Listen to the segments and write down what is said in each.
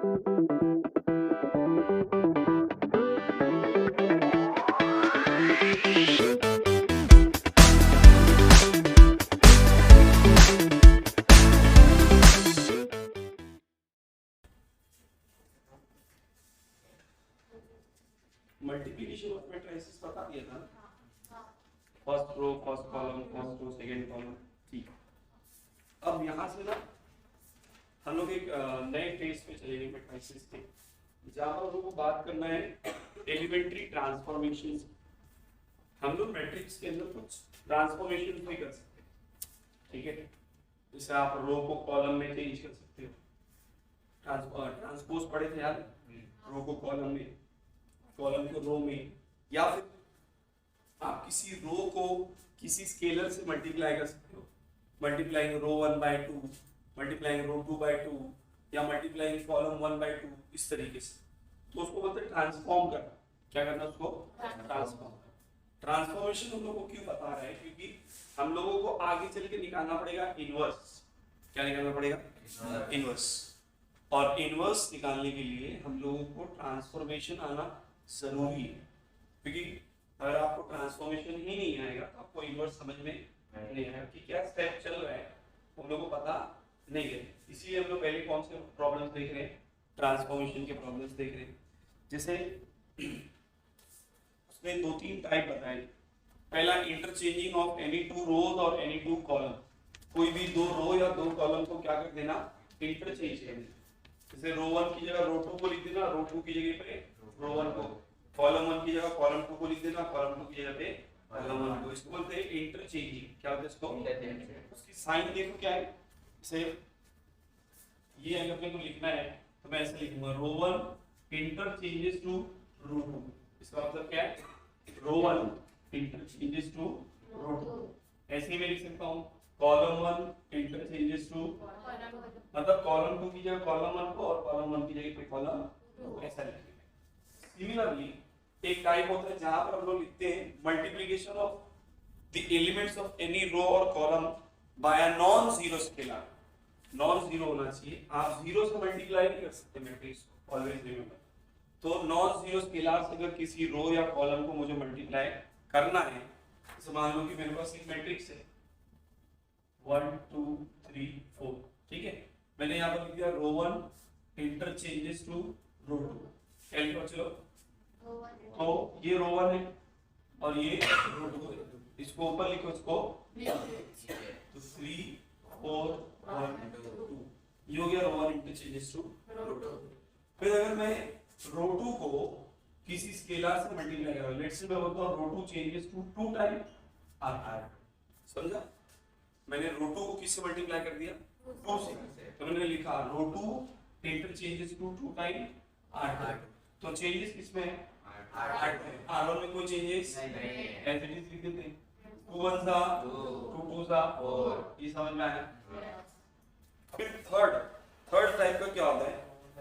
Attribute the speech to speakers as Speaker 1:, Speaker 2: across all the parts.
Speaker 1: Multiplication of matrices बता दिया था ना, first row first column first row second column. ठीक, अब यहाँ से ना हम लोग एक नए फेज पे चलेंगे मैट्रिसेस के, जहाँ पर हम लोग को बात करना है एलिमेंट्री ट्रांसफॉर्मेशन। हम लोग मैट्रिक्स के अंदर कुछ ट्रांसफॉर्मेशन भी कर सकते हैं, ठीक है। जैसे आप रो को कॉलम में चेंज कर सकते हो, ट्रांसपोज पढ़े थे यार, रो को कॉलम में, कॉलम को रो में, या फिर आप किसी रो को किसी स्केलर से मल्टीप्लाई कर सकते हो, मल्टीप्लाइंग रो 1/2, मल्टीप्लाइंग रो 2/2, या मल्टीप्लाइंग कॉलम 1/2, इस तरीके से। तो उसको बोलते हैं ट्रांसफॉर्म करना। क्या करना उसको? ट्रांसफॉर्म। ट्रांसफॉर्मेशन हम लोगों को क्यों बता रहे हैं? क्योंकि हम लोगों को आगे चल के निकालना पड़ेगा इनवर्स। क्या निकालना पड़ेगा? इनवर्स। और इनवर्स निकालने के लिए हम लोगों को ट्रांसफॉर्मेशन आना जरूरी है, क्योंकि अगर आपको ट्रांसफॉर्मेशन ही नहीं आएगा तो आपको इनवर्स समझ में नहीं आएगा कि क्या स्टेप चल रहा है, हम लोगों को पता नहीं है। इसीलिए हम लोग पहले कौन से प्रॉब्लम्स देख रहे हैं? ट्रांसफॉर्मेशन के प्रॉब्लम्स देख रहे हैं। जैसे उसने 2-3 टाइप बताए। पहला, interchanging of any two rows और एनी टू कॉलम। कोई भी दो रो या दो कॉलम को क्या कर देना? इंटरचेंज कर देना। जैसे रो 1 की जगह रो 2 को लिख देना, रो 2 की जगह पे रो 1 को, कॉलम 1 की जगह कॉलम 2 को लिख देना, कॉलम 2 की जगह पे कॉलम 1 को। इसको बोलते हैं इंटरचेंजिंग। क्या बोलते हैं इसको? उसकी साइन देखो क्या है। जैसे ये अगर अपने को लिखना है तो मैं ऐसे लिखूंगा, रो 1 इंटरचेंजेस टू रो 2। इसका मतलब क्या है? रो 1 इंटरचेंजेस टू रो 2। ऐसे ही मैं लिख सकता हूँ, कॉलम 1 इंटरचेंजेस टू, मतलब कॉलम 2 की जगह कॉलम 1 को और कॉलम 1 की जगह पे कॉलम 2, ऐसा लिखेंगे। सिमिलरली एक टाइप होता है जहां पर हम लोग लिखते हैं multiplication of the elements of any row और column by a non zero scalar. Non zero होना चाहिए, आप जीरो से मल्टीप्लाई नहीं कर सकते मैट्रिक्स को, ऑलवेज रिमेंबर। तो नॉन जीरो स्केलर से अगर किसी रो या कॉलम को मुझे मल्टीप्लाई करना है, जैसे मान लो कि मेरे पास एक मैट्रिक्स है 1 2 3 4, ठीक है। मैंने यहाँ पर लिख दिया रो 1 इंटरचेंजेस टू रो 2। क्या लिखो चलो? तो ये रो 1 है और ये रो 2 है। इसको ऊपर लिखो, इसको तो 3 4 1 2, ये हो गया रो 1 इंटरचेंजेस टू रो 2। फिर अगर मैं रो 2 को किसी स्केलर से मल्टीप्लाई कर रहा हूं, लेट्स से मैं बोलता हूं रो 2 चेंजेस टू 2 टाइम r। समझा? मैंने रो 2 को किससे मल्टीप्लाई कर दिया? 2 से। तो मैंने लिखा रो 2 इंटरचेंजेस टू 2 टाइम r। तो चेंजेस किसमें है? r1 में कोई चेंजेस नहीं, एज इट इज लिख देते हैं। 2 1 सा 2 2 सा 4, ये समझ में आया? फिर थर्ड टाइप का क्या होता है?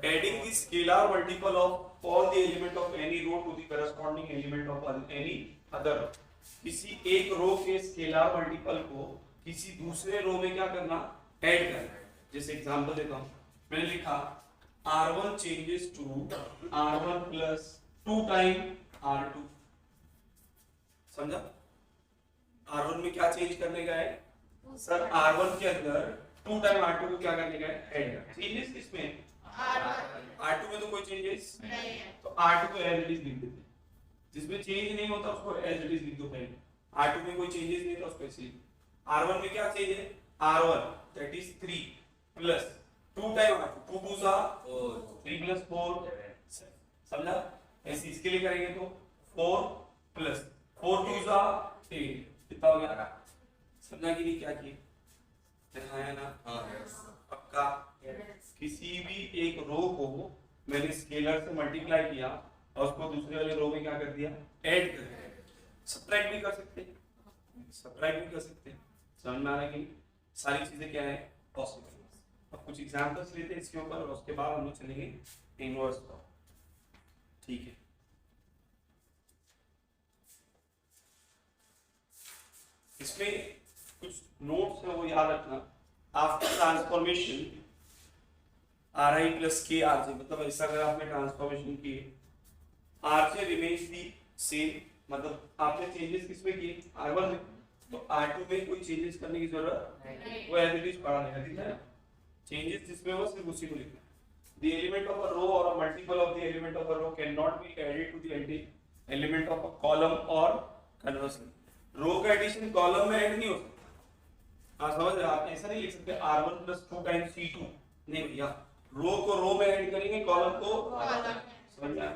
Speaker 1: Adding the scalar multiple of all the element of any row to the corresponding element of any other. किसी एक रो के स्केलर मल्टीपल को किसी दूसरे रो में क्या करना? ऐड करना। जैसे एग्जांपल देता हूं, मैंने लिखा r1 changes to r1 plus 2 time r2। समझा? r1 में क्या चेंज करने का है? सर r1 के अंदर 2 टाइम r2 को क्या करने का है? ऐड करना। चेंजेस किसमें? R2 में तो कोई चेंजेस नहीं है, तो R2 को एज इट इज लिख देते हैं। जिसमें चेंज नहीं होता उसको एज इट इज लिख दो पहले। R2 में कोई चेंजेस नहीं था उसको ऐसे लिख। R1 में क्या चेंज है? R1 that is 3 plus 2 time R2, 2 2 सा 4, 3 प्लस 4 7। समझा? ऐसे इसके लिए करेंगे तो 4 प्लस 4 2 सा 8, कितना हो गया? समझा कि नहीं क्या किए? दिखाया ना? हां पक्का? किसी भी एक रो को मैंने स्केलर से मल्टीप्लाई किया और उसको दूसरे वाले रो में क्या कर दिया? ऐड कर दिया। सब्ट्रैक्ट भी कर सकते हैं, सब्ट्रैक्ट भी कर सकते हैं। समझ में आ रहा है कि सारी चीजें क्या है? पॉसिबल। अब कुछ एग्जांपल्स लेते हैं इसके ऊपर और उसके बाद हम लोग चलेंगे इनवर्स पर। ठीक है, इसमें कुछ नोट्स है वो याद रखना। After transformation are I plus के आर जे, मतलब ऐसा अगर आपने ट्रांसफॉर्मेशन किए, R J remains the same, मतलब आपने चेंजेस किसमें किए R1 में, तो R2 में कोई चेंजेस करने की जरूरत नहीं, वो एज इट इज पढ़ा रहेगा, ठीक है। चेंजेस जिसमें हो सिर्फ उसी को लिखना है। The element of a row or a multiple of the element of a row cannot be added to the element of a column or conversely. रो का एडिशन कॉलम में ऐड नहीं हो सकता। हाँ समझ रहे, आप ऐसा नहीं लिख सकते R1 plus 2 times C2, नहीं भैया, रो को रो में ऐड करेंगे, कॉलम को समझ में आया?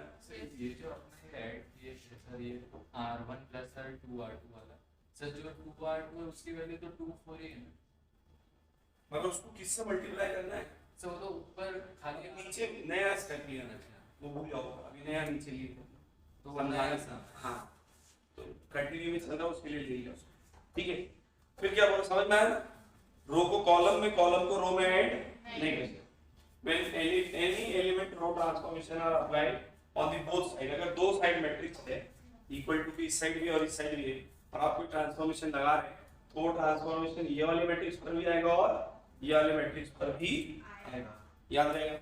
Speaker 2: ये जो आपने ऐड किए सर, ये R1 plus R2 वाला सर, जो 2R2 है उसकी वैल्यू तो 2 4 ही है ना,
Speaker 1: मगर उसको किससे मल्टीप्लाई करना है?
Speaker 2: सर वो तो ऊपर खाली
Speaker 1: नीचे नया स्टेप लिया ना, वो भूल जाओ, अभी नया नीचे लिए तो समझाने से, हाँ तो कंटिन्यू में चल रहा है उसके लिए ले लिया उसको, ठीक है। फिर क्या बोला, समझ में आया ना? रो को कॉलम में, कॉलम को रो में ऐड नहीं कर सकते। When any element row transformation are applied on the both side, अगर दो साइड मैट्रिक्स है इक्वल टू की इस साइड भी और इस साइड भी है, और आप कोई ट्रांसफॉर्मेशन लगा रहे हैं, तो ट्रांसफॉर्मेशन ये वाले मैट्रिक्स पर भी आएगा और ये वाले मैट्रिक्स पर भी आएगा, याद रहेगा।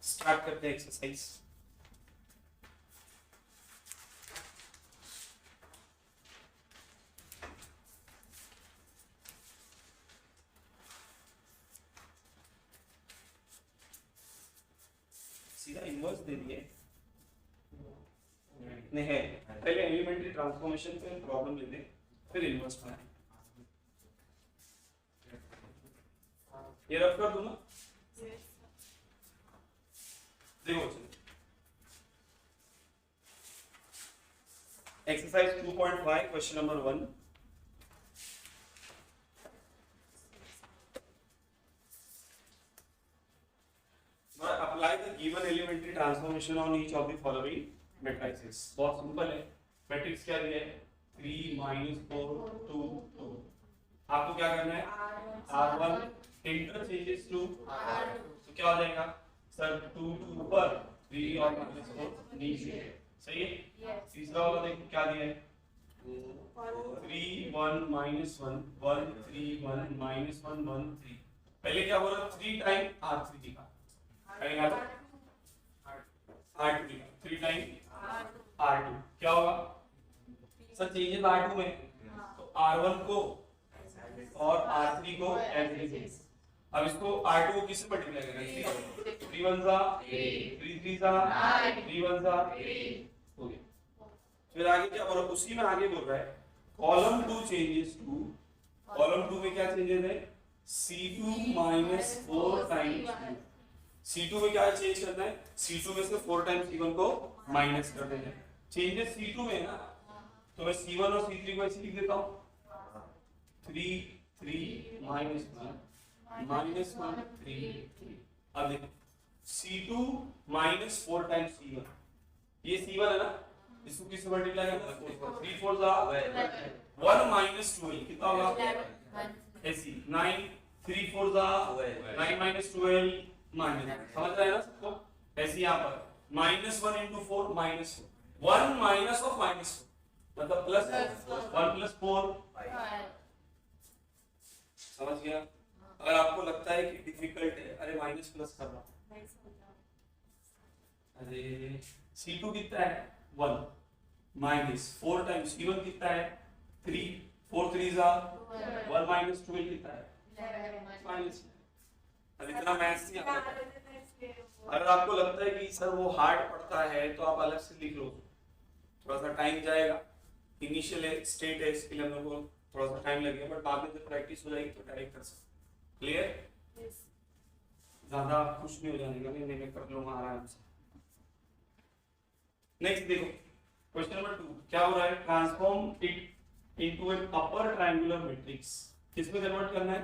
Speaker 1: स्टार्ट करते हैं एक्सरसाइज। सीधा इन्वर्स दे दिए नहीं है, पहले एलिमेंट्री ट्रांसफॉर्मेशन पे प्रॉब्लम लेते हैं, फिर इन्वर्स बनाएं। ये रफ कर दूं ना, देखो exercise 2.5 question number 1। Apply the given elementary transformation on each of the following matrices। बहुत सिंपल है, मैट्रिक्स क्या दिया है, 3 -4 2 2। आपको क्या करना है, R1 इंटरचेंजेस टू R2, तो क्या हो जाएगा सर, 2 2 ऊपर, 3 और -4 नीचे, सही है। तीसरा वाला देखो क्या दिया है, 3 1 -1 1 3 1 -1 1 3। पहले क्या बोला, 3 टाइम R3 दिखा, करेंगे R2 3 टाइम R2, क्या होगा सर, चेंजेस R2 में, तो R1 को और R3 को एज इट इज। अब इसको R2 को किससे मल्टीप्लाई करेंगे, 3 1 जा 3 3 जा 3 1 जा, हो गया। फिर आगे क्या बोल रहा है, उसी में आगे बोल रहा है कॉलम 2 चेंजेस टू, कॉलम 2 में क्या चेंजेस है, C2 -4 टाइम्स 2। C2 में क्या चेंज करना है, C2 में से 4 टाइम्स C1 को माइनस कर देना है। चेंजेस C2 में ना, तो मैं C1 और C3 को ऐसे लिख देता हूँ, 3 3 -1 -1 3 3। अब देखो C2 -4 टाइम्स C1, ये C1 है ना, इसको किससे मल्टीप्लाई करना, 3 4 जा 1 -12 कितना होगा, ऐसी 9 3 4 जा 9 -12 माइनस, समझ रहे हैं ना सबको। ऐसे यहाँ पर -1 × 4 -1 माइनस ऑफ -4 मतलब प्लस 1 + 4, समझ गया। अगर आपको लगता है कि डिफिकल्ट है, अरे माइनस प्लस कर रहा हूं, अरे C2 कितना है 1 -4 टाइम्स C1 कितना है 3 4 3 जा 1 -12 कितना है माइनस। अब इतना मैथ्स नहीं आता। अगर आपको लगता है कि सर वो हार्ड पड़ता है तो आप अलग से लिख लो, थोड़ा सा टाइम जाएगा, इनिशियल स्टेट है इसके लिए हम लोग को थोड़ा सा टाइम लगेगा, बट बाद में जब प्रैक्टिस हो जाएगी तो डायरेक्ट कर सकते। क्लियर, ज्यादा खुश नहीं हो जाने का, नहीं मैं कर लूंगा आराम से। नेक्स्ट देखो क्वेश्चन नंबर 2 क्या हो रहा है, transform it into an upper triangular matrix. किसमें कन्वर्ट करना है,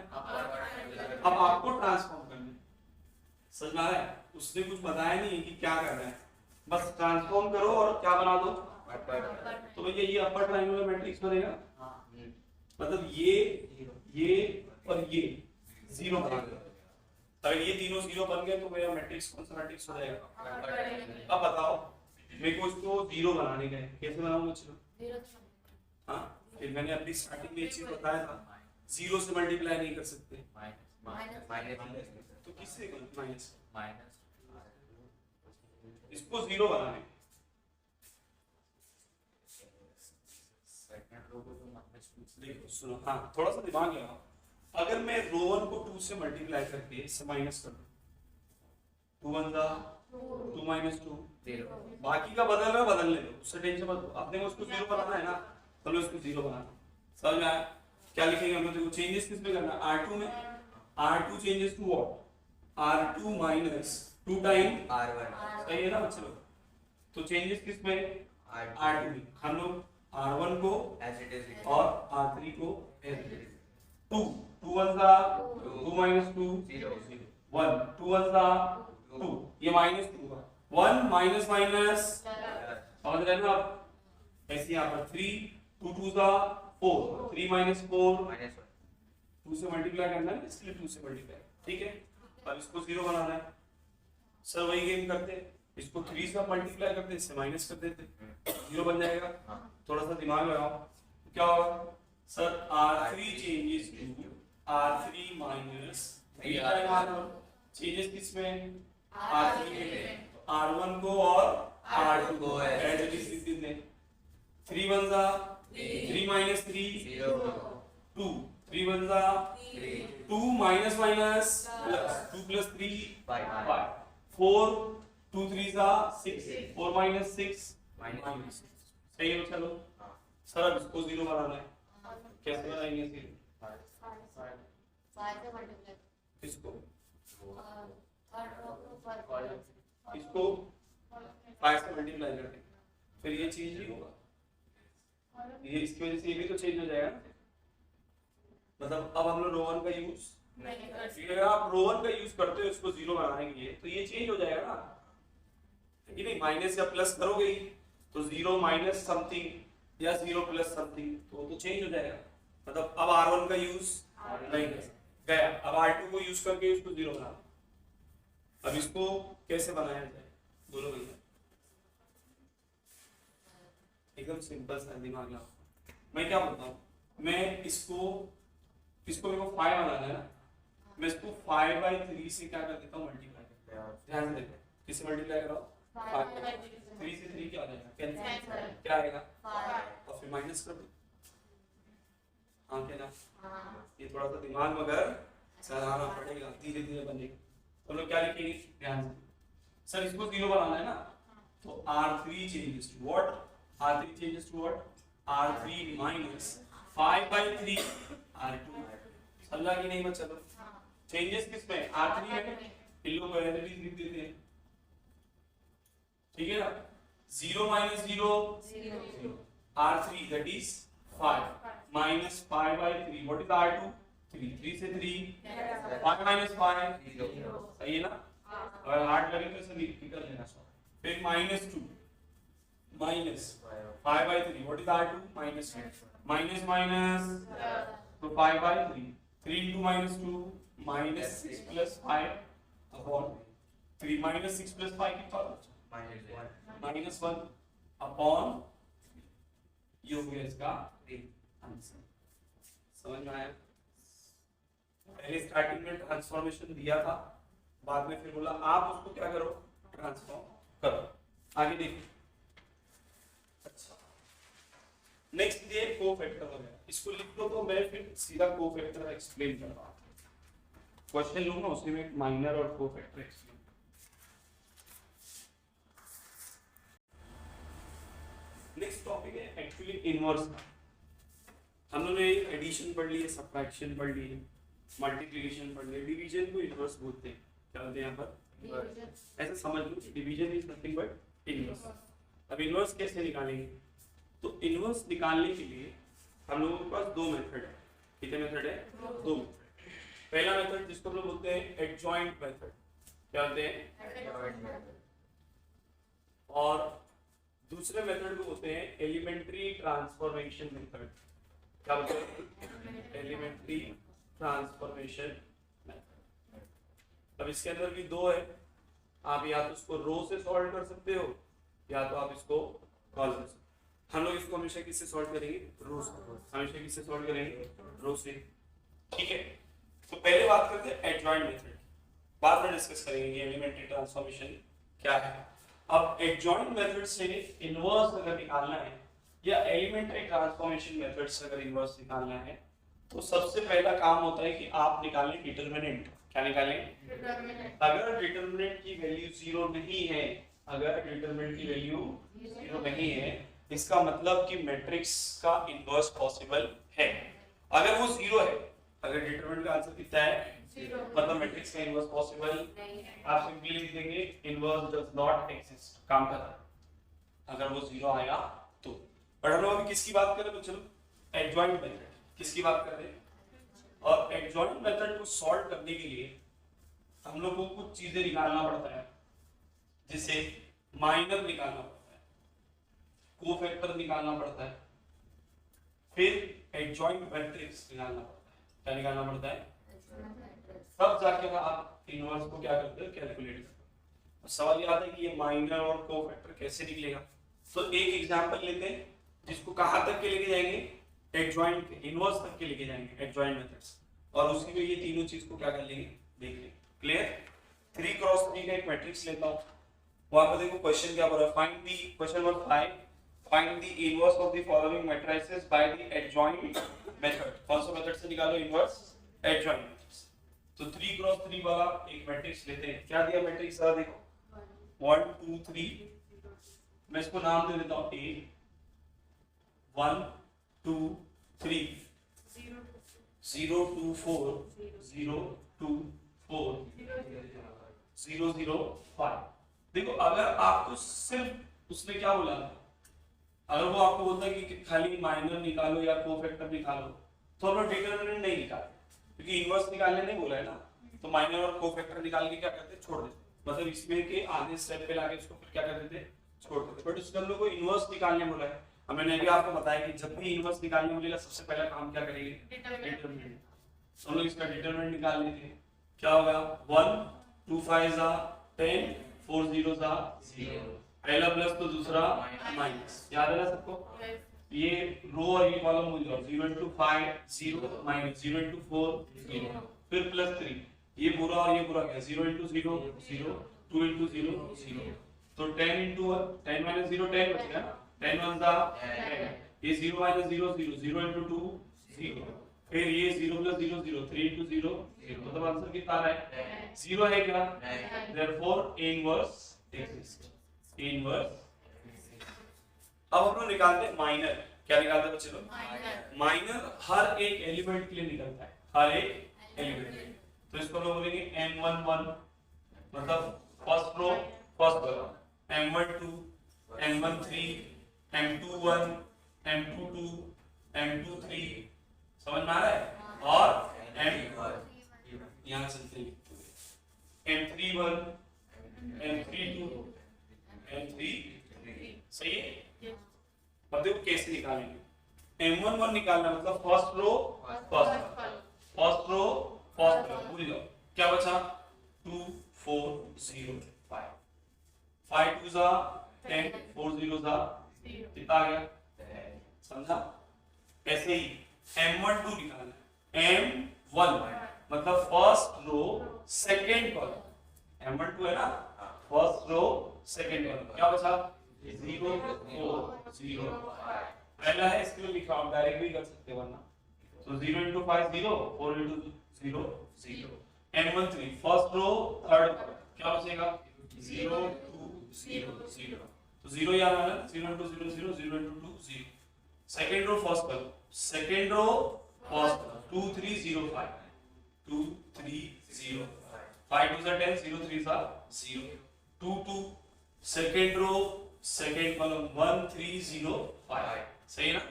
Speaker 1: अब आपको ट्रांसफॉर्म करना है, समझ में आ रहा है। उसने कुछ बताया नहीं है कि क्या करना है, बस ट्रांसफॉर्म करो और क्या बना दो, तो भैया ये अपर ट्रायंगुलर मैट्रिक्स बनेगा, मतलब ये और ये जीरो बना दो। अगर ये तीनों जीरो बन गए तो मेरा मैट्रिक्स कौन सा मैट्रिक्स हो जाएगा। अब बताओ मेरे को इसको जीरो बनाने का है, कैसे बनाऊंगा चलो। हाँ फिर मैंने अपनी स्टार्टिंग में एक चीज बताया था, जीरो से मल्टीप्लाई नहीं कर सकते, तो किससे माइनस,
Speaker 2: माइनस
Speaker 1: इसको जीरो बनाने,
Speaker 2: सेकंड रो को तो माइनस 2
Speaker 1: देखो सुनो, हाँ थोड़ा सा दिमाग लगाओ। अगर मैं रो 1 को 2 से मल्टीप्लाई करके इससे माइनस कर दूं, 2 1 जा 2 माइनस 2,
Speaker 2: 0
Speaker 1: बाकी का बदल रहा है बदलने दो, उससे टेंशन मत लो। अपने को उसको जीरो बनाना है ना, तो हमें उसको जीरो बनाना। समझ में आया? क्या लिखेंगे हम लोग? देखो चेंजेस किस में करना है, R2 में। R2 changes to what, R2 minus 2 time
Speaker 3: R1
Speaker 1: सही है ना बच्चे लोग? तो चेंजेस किस में, R2 में। हम लोग R1 को
Speaker 3: as it is
Speaker 1: और R3 को 2 2 1 जा 2 माइनस 2
Speaker 3: 0
Speaker 1: 1 2 1 जा 2, ये माइनस 2 का 1 माइनस माइनस, समझ रहे हैं ना आप? ऐसे यहाँ पर 3 2 2 जा 4, 3 माइनस 4,
Speaker 3: -1
Speaker 1: 2 से मल्टीप्लाई करना है इसलिए 2 से मल्टीप्लाई, ठीक है। अब इसको जीरो बनाना है, सर वही गेम करते हैं, इसको 3 से मल्टीप्लाई करते, इससे माइनस कर देते, जीरो बन जाएगा। थोड़ा सा दिमाग लगाओ, क्या होगा sir? R3 changes to R3 minus 3 time R1, changes किसमें, R3 में। R1 को और R2 को ऐड लिख देते, 3 1 जा 3 माइनस 3
Speaker 3: 0
Speaker 1: 2, 3 1 जा 2 माइनस माइनस प्लस 2 प्लस 3 5, 4 2 3 जा 6, 4 माइनस 6 माइनस, सही है चलो। सर अब इसको जीरो बनाना है, कैसे बनाएंगे जीरो? इसको इसको 5 से मल्टीप्लाई करके, फिर ये चेंज नहीं होगा, ये इसकी वजह से ये भी तो चेंज हो जाएगा ना। मतलब अब हम लोग रो 1 का यूज, अगर आप रो 1 का यूज करते हो इसको जीरो बनाने के लिए, तो ये चेंज हो जाएगा ना, कि नहीं? माइनस या प्लस करोगे ही, तो 0 माइनस समथिंग या 0 प्लस समथिंग, तो वो तो चेंज हो जाएगा। मतलब अब R1 का यूज नहीं कर गया, अब R2 को यूज करके इसको जीरो बना। अब इसको कैसे बनाया जाए बोलो भैया? एकदम सिंपल सा दिमाग लगाओ। मैं क्या बताऊं, मैं इसको मेरे को 5 बनाना है ना, मैं इसको 5/3 से क्या कर देता हूँ, मल्टीप्लाई। ध्यान से देखो, किससे मल्टीप्लाई कराओ, 3 से 3 क्या आ जाएगा, कैंसिल, क्या आएगा, और फिर माइनस कर दो। हाँ क्या ना, ये थोड़ा सा दिमाग मगर चलाना पड़ेगा, धीरे धीरे बनेगा। तो लोग क्या लिखेंगे, ध्यान से। सर इसको जीरो बनाना है ना, तो R3 changes to what, R3 changes to what, R3 minus 5/3 R2। समझा कि नहीं बच्चा? चेंजेस किस में, R3 में, इन लोगों को एलईडी लिख देते हैं, ठीक है ना। 0 minus 0 0, R3 that is 5 minus 5/3, what is R2 3, 3 से 3 5 माइनस 5 सही है ना। अगर हार्ड लगे तो इसे निकल लेना। फिर -2 minus 5/3, what is R2 minus minus minus, तो 5/3, 3 into -2 -6 plus 5 upon 3, -6 plus 5 कितना होगा, -1 अपॉन, ये हो गया इसका आंसर। समझ में आया? पहले स्टार्टिंग में ट्रांसफॉर्मेशन दिया था, बाद में फिर बोला आप उसको क्या करो, ट्रांसफॉर्म करो। आगे देखिए, अच्छा नेक्स्ट ये कोफैक्टर वगैरह, इसको लिख दो तो मैं फिर सीधा कोफैक्टर एक्सप्लेन कर रहा हूँ। क्वेश्चन लूंगा उसी में माइनर और कोफैक्टर एक्सप्लेन। नेक्स्ट टॉपिक है एक्चुअली इनवर्स का। हम लोगों ने एडिशन पढ़ ली है, सब्ट्रैक्शन पढ़ ली है, मल्टीप्लिकेशन पढ़ लिया, डिवीजन को इनवर्स बोलते हैं। क्या बोलते हैं यहाँ पर, ऐसे समझ लो, division is nothing but inverse. अब इनवर्स कैसे निकालेंगे, तो इनवर्स निकालने के लिए हम लोगों के पास दो मेथड है। कितने मेथड है, दो मेथड। पहला मेथड जिसको हम लोग बोलते हैं एडजॉइंट मेथड, क्या बोलते हैं, और दूसरे मेथड को बोलते हैं एलिमेंट्री ट्रांसफॉर्मेशन मेथड। क्या बोलते हैं, एलिमेंट्री ट्रांसफॉर्मेशन मेथड। अब इसके अंदर भी दो है, आप या तो इसको रो से सॉल्व कर सकते हो या तो आप इसको कॉल कर सकते हो। हम लोग इसको हमेशा किससे सॉल्व करेंगे, रो से। हमेशा किससे सॉल्व करेंगे, रो से, ठीक है। तो पहले बात करते हैं एडजॉइंट मेथड, बाद में डिस्कस करेंगे कि एलिमेंट्री ट्रांसफॉर्मेशन क्या है। अब एडजॉइंट मेथड से इनवर्स अगर निकालना है या एलिमेंट्री ट्रांसफॉर्मेशन मेथड से अगर इनवर्स निकालना है तो सबसे पहला काम होता है कि आप निकालें डिटरमिनेंट। क्या निकालें? अगर डिटरमिनेंट की वैल्यू जीरो नहीं है, अगर डिटरमिनेंट की वैल्यू जीरो नहीं है, इसका मतलब कि मैट्रिक्स का इनवर्स पॉसिबल है। अगर वो जीरो है, अगर डिटरमिनेंट का आंसर कितना है मतलब मैट्रिक्स का इनवर्स पॉसिबल नहीं है, आप सिंपली लिख देंगे इनवर्स डज नॉट एग्जिस्ट। काम कर रहा है अगर वो जीरो आएगा तो। पर हम लोग अभी किसकी बात कर रहे हैं? तो चलो एडजॉइंट मेथड किसकी बात कर रहे हैं। और एडजॉइंट मेथड को सॉल्व करने के लिए हम लोग को कुछ चीजें निकालना पड़ता है, जिसे माइनर निकालना पड़ता है, कोफैक्टर निकालना पड़ता है, फिर एडजॉइंट मैट्रिक्स निकालना पड़ता है। क्या निकालना पड़ता है? तब जाके आप इनवर्स को क्या करते हो? कैलकुलेट करते हो। सवाल ये आता है कि ये माइनर और कोफैक्टर कैसे निकलेगा। तो एक एग्जांपल लेते हैं जिसको कहां तक के लेके जाएंगे? एडजॉइंट के इनवर्स तक के लेके जाएंगे एडजॉइंट मेथड्स, और उसी में ये तीनों चीज को क्या कर लेंगे देख लेंगे। क्लियर? 3 क्रॉस 3 का एक मैट्रिक्स लेता हूं, वहां पर देखो क्वेश्चन क्या बोल रहा है। Find the question number 5, find the inverse of the following matrices by the adjoint method. कौन सा मेथड से निकालो इनवर्स? Adjoint matrix. तो 3 क्रॉस 3 वाला एक मैट्रिक्स लेते हैं। क्या दिया मैट्रिक्स? देखो 1 2 3, मैं इसको नाम दे देता हूं A 1 2 3 0 2 4 0 2 4 0 0 5। देखो अगर आपको सिर्फ उसने क्या बोला, अगर वो आपको बोलता है कि खाली माइनर निकालो या कोफैक्टर निकालो तो हम लोग डिटरमिनेंट नहीं निकालते, क्योंकि इनवर्स निकालने नहीं बोला है ना। तो माइनर और कोफैक्टर निकाल के क्या करते? छोड़ देते, मतलब इसमें के आधे स्टेप पे लाके इसको फिर क्या कर देते? छोड़ देते। बट उसने हम लोग को इनवर्स निकालने बोला है। अब मैंने अभी आपको बताया कि जब भी इनवर्स निकालने बोलेगा सबसे पहला काम क्या करेंगे? डिटरमिनेंट। हम लोग इसका डिटरमिनेंट निकाल लेते हैं। क्या होगा? 1 2 5 10 4 0 0। पहला प्लस तो दूसरा माइनस। याद है ना सबको? ये रो और ये कॉलम हो जाओ 0 into 5 0 minus 0 into 4 0, फिर प्लस 3, ये पूरा और ये पूरा क्या? 0 into 0 0, 2 into 0 0। तो 10 into 10 minus 0 10 बचेगा ना। 10 1 दा 10, ये 0 minus 0 0, 0 into 2 0, फिर ये 0 plus 0 0, 3 into 0 0। मतलब आंसर कितना आ रहा है? 0 है क्या? Therefore inverse exists। इनवर्स। अब हम लोग निकालते हैं माइनर। क्या निकालते हैं बच्चे लोग? माइनर हर एक एलिमेंट के लिए निकलता है, हर एक एलिमेंट। तो इसको हम लोग बोलेंगे M11 मतलब first row first column, M12 M13 M21 M22 M23, समझ में आ रहा है? और यहाँ चलते हैं M31 M32 M3, सही है? अब देखो कैसे निकालेंगे। M11 निकालना मतलब first row first row first column. भूल जाओ क्या बचा? 2 4 0 5, 5 2 जा 10 4 0 जा, कितना आ गया? समझा? ऐसे ही M12 निकालना। M1 मतलब first row second column, M12 है ना, फर्स्ट रो सेकंड कॉलम। क्या बचा? 0 4 0 5। पहला है इसके लिए लिखा, आप डायरेक्ट भी कर सकते हो वरना। तो 0 into 5 0, 4 into 0 0। M13 first row third column, क्या बचेगा? 0 2 0 0। तो 0 याद आ रहा है? 0 into 0 0, 0 into 2 0। Second row first column, second row first 2 3 0 5, 2 3 0 5 2 10, 0 3 0, 2 2 second row second column 1 3 0 5, सही है ना?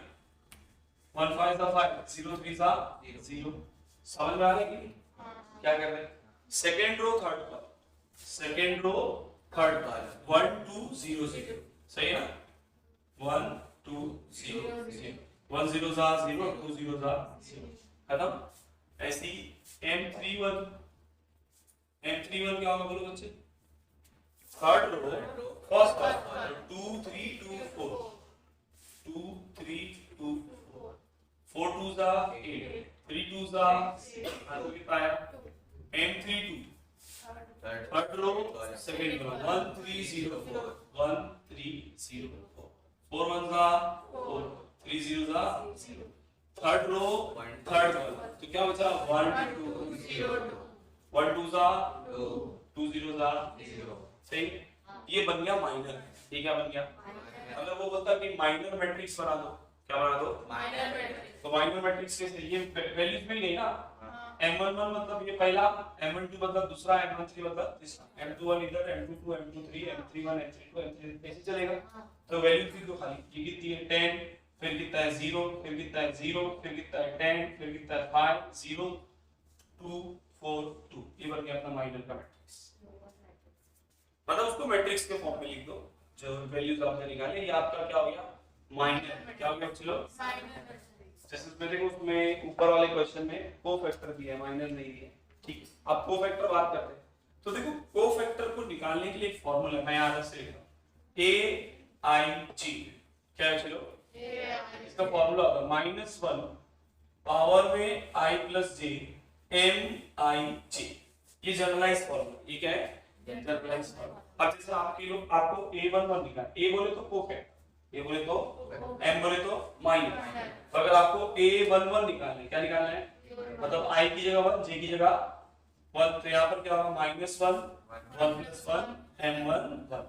Speaker 1: 1 5 5, 0 3 0। समझ में आ रहा है कि क्या कर रहे हैं? Second row third column, second row third column 1 2 0 0, सही है ना? 1 2 0 0, 1 0 0, 2 0 0, खत्म। ऐसी M31 क्या होगा बोलो बच्चे? Third row first column 2 3 2 4, 2 3 2 4, 4 2 8, 3 2s answer कितना आया m3 2 third row second row 1 3 0 4 1 3 0 4 4 1 जा 4 3 0 जा 0 थर्ड रो थर्ड कॉलम तो क्या बचा 1 2 0 2 1 2 जा 2 2 0 जा 0 सही ये बन गया माइनर ये क्या बन गया अगर वो बोलता कि माइनर मैट्रिक्स बना दो क्या बना दो
Speaker 3: माइनर मैट्रिक्स
Speaker 1: तो माइनर मैट्रिक्स से ये वैल्यूज मिल गई ना m11 मतलब ये पहला m12 मतलब दूसरा m13 मतलब तीसरा m21 इधर m22 m23 m31 m32 m33 ऐसे चलेगा तो वैल्यू की तो खाली ये कितनी है 10 फिर कितना है 0 फिर कितना है 0 फिर कितना है 10 फिर कितना है 5 0 2 4 2 ये बन गया अपना माइनर का मैट्रिक्स मतलब उसको मैट्रिक्स के फॉर्म में लिख दो जो वैल्यूज आपने निकाले ये आपका क्या हो गया माइनर क्या हो गया चलो
Speaker 3: माइनर मैट्रिक्स
Speaker 1: जैसे उसमें देखो उसमें ऊपर वाले क्वेश्चन में कोफैक्टर दिया है माइनर नहीं दिया ठीक अब कोफैक्टर बात करते हैं तो देखो कोफैक्टर को निकालने के लिए एक फार्मूला मैं आधा से लिख रहा हूं AIG क्या है चलो इसका फार्मूला होगा -1 पावर में I + j MIJ ये जनरलाइज फार्मूला ये क्या है जनरलाइज फार्मूला अब जैसे आपको A11 निकालना A बोले तो कोफैक्टर ये बोले तो m बोले तो माइनर तो अगर आपको a11 निकालना है क्या निकालना है मतलब i की जगह 1 j की जगह 1 तो यहाँ पर क्या होगा -1 1 + 1 m1 1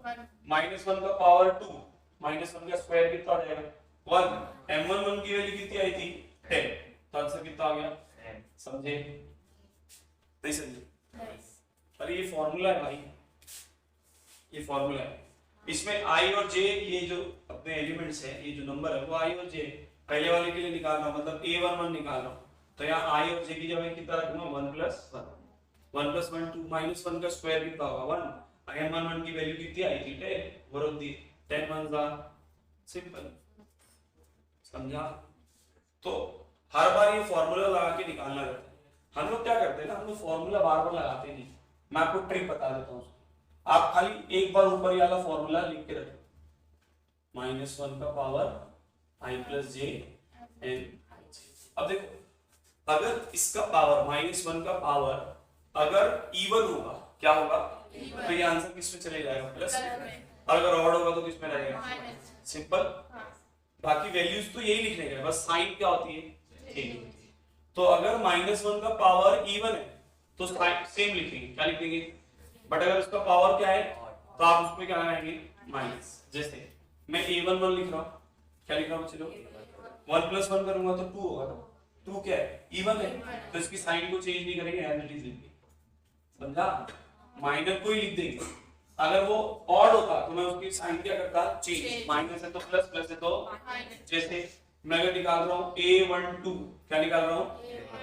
Speaker 1: -1 का पावर 2 -1 का स्क्वायर कितना आ जाएगा 1 m11 की वैल्यू कितनी आई थी 10 तो आंसर कितना आ गया समझे नहीं समझे अरे ये फॉर्मूला है भाई ये फॉर्मूला है इसमें i और j ये जो अपने एलिमेंट्स है ये जो नंबर है वो i और j पहले वाले के लिए निकाल रहा हूं मतलब a11 निकाल रहा हूं तो यहाँ i और j की जगह कितना रखूंगा 1 + 1 1 + 1 2 -1 का स्क्वायर कितना होगा 1 m11 की वैल्यू कितनी आई थी 10 वो रख दी 10 1 जा सिंपल समझा तो हर बार ये फार्मूला लगा के निकालना रहता है हम लोग क्या करते हैं ना हम लोग फार्मूला बार-बार लगाते नहीं मैं आपको ट्रिक बता देता हूं आप खाली एक बार ऊपर वाला फॉर्मूला लिख के रखो -1 का पावर I + j n अब देखो अगर इसका पावर -1 का पावर अगर इवन होगा क्या होगा तो ये आंसर किस में चले जाएगा प्लस और अगर ऑड होगा तो किस में रहेगा सिंपल बाकी वैल्यूज तो यही लिखने का बस साइन क्या होती है ठीक तो अगर -1 का पावर इवन है तो सेम लिखेंगे क्या लिखेंगे बट अगर उसका पावर क्या है तो आप उसमें क्या लगाएंगे माइनस जैसे मैं a11 लिख रहा हूं क्या लिख रहा हूं चलो 1 + 1 करूंगा तो 2 होगा 2 क्या है इवन है तो इसकी साइन को चेंज नहीं करेंगे एज इट इज लिखेंगे समझा माइनर को ही लिख देंगे अगर वो ऑड होता तो मैं उसकी साइन क्या करता चेंज माइनस है तो प्लस प्लस है तो जैसे मैं अगर निकाल रहा हूं a12 क्या निकाल रहा हूं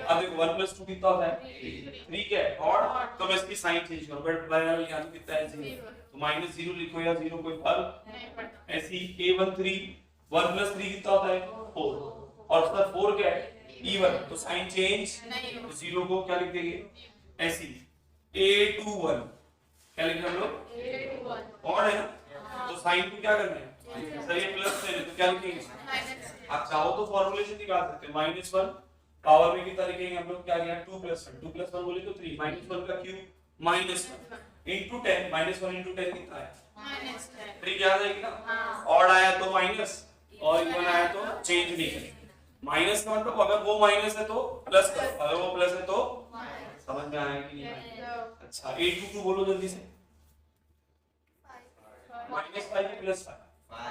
Speaker 1: अब देखो 1 + 2 कितना होता है 3 क्या है ऑड तो मैं इसकी साइन चेंज करूं बट मैं यहां तो कितना है 0 तो -0 लिखो या 0 कोई फर्क नहीं ऐसे ही a13 1 + 3 कितना होता है 4 और उसका 4 क्या है इवन तो साइन चेंज तो 0 को क्या लिख देंगे ऐसे a21 क्या लिखना हम लोग ऑड है ना तो साइन को क्या करना है सर ये प्लस है तो क्या लिखेंगे आप चाहो तो फॉर्मूलेशन निकाल सकते हैं -1 पावर में कितना लिखेंगे हम लोग क्या गया 2 + 1 2 + 1 बोले तो 3 -1 का क्यूब -1 into 10 -1 into 10 कितना है ट्रिक याद है कि ना ऑड आया तो माइनस और इवन आया तो चेंज नहीं करेंगे माइनस का मतलब अगर वो माइनस है तो प्लस करो अगर वो प्लस है तो समझ में आया कि नहीं अच्छा 8 to 2 बोलो जल्दी से -5 + 5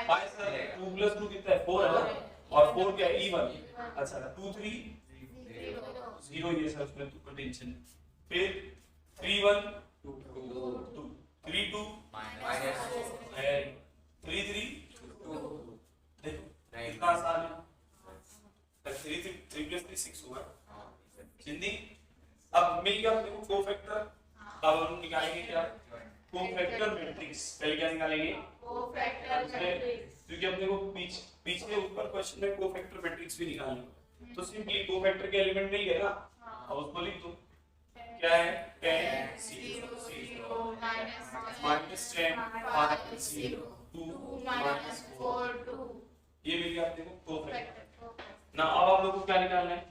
Speaker 1: 5 सर 2 + 2 कितना है 4 है ना और 4 क्या है इवन अच्छा 2 3 0 ये सर उसमें तो टेंशन फिर 3 1 2 3 2 है 3 3 2 देखो कितना आसान है 3 + 3 6 हुआ हिंदी अब मिल गया देखो कोफैक्टर अब हम निकालेंगे क्या कोफैक्टर मैट्रिक्स पहले क्या निकालेंगे
Speaker 3: कोफैक्टर मैट्रिक्स
Speaker 1: क्योंकि अपने को पीछे ऊपर क्वेश्चन में कोफैक्टर मैट्रिक्स भी निकालना तो सिंपली कोफैक्टर के एलिमेंट मिल गए ना अब उसको लिख दो क्या है 10 0 0 -10 5 0 2 -4 2 ये मिल गया आपको कोफैक्टर ना अब आप लोगों को क्या निकालना है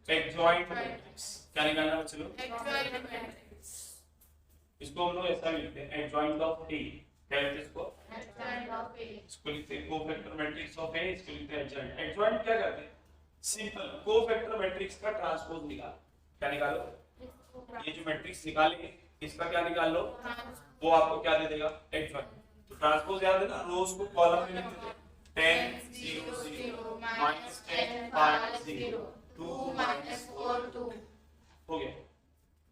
Speaker 1: एडजॉइंट मैट्रिक्स। क्या निकालना है चलो,
Speaker 3: Adjoint matrix.
Speaker 1: इसको हम लोग ऐसा लिखते हैं एडजॉइंट ऑफ ए। क्या लिखते हैं इसको,
Speaker 3: Adjoint of A.
Speaker 1: इसको लिखते हैं कोफैक्टर मैट्रिक्स ऑफ ए, इसको लिखते हैं एडजॉइंट। एडजॉइंट क्या करते हैं, सिंपल कोफैक्टर मैट्रिक्स का ट्रांसपोज निकालो। क्या निकालो, ये जो मैट्रिक्स निकालेंगे इसका क्या निकाल लो, वो आपको क्या दे देगा, एडजॉइंट। तो ट्रांसपोज याद है ना, रोज को कॉलम में लिखते थे 10 0 0 minus 10 5 0 2 minus 4 2 हो गया।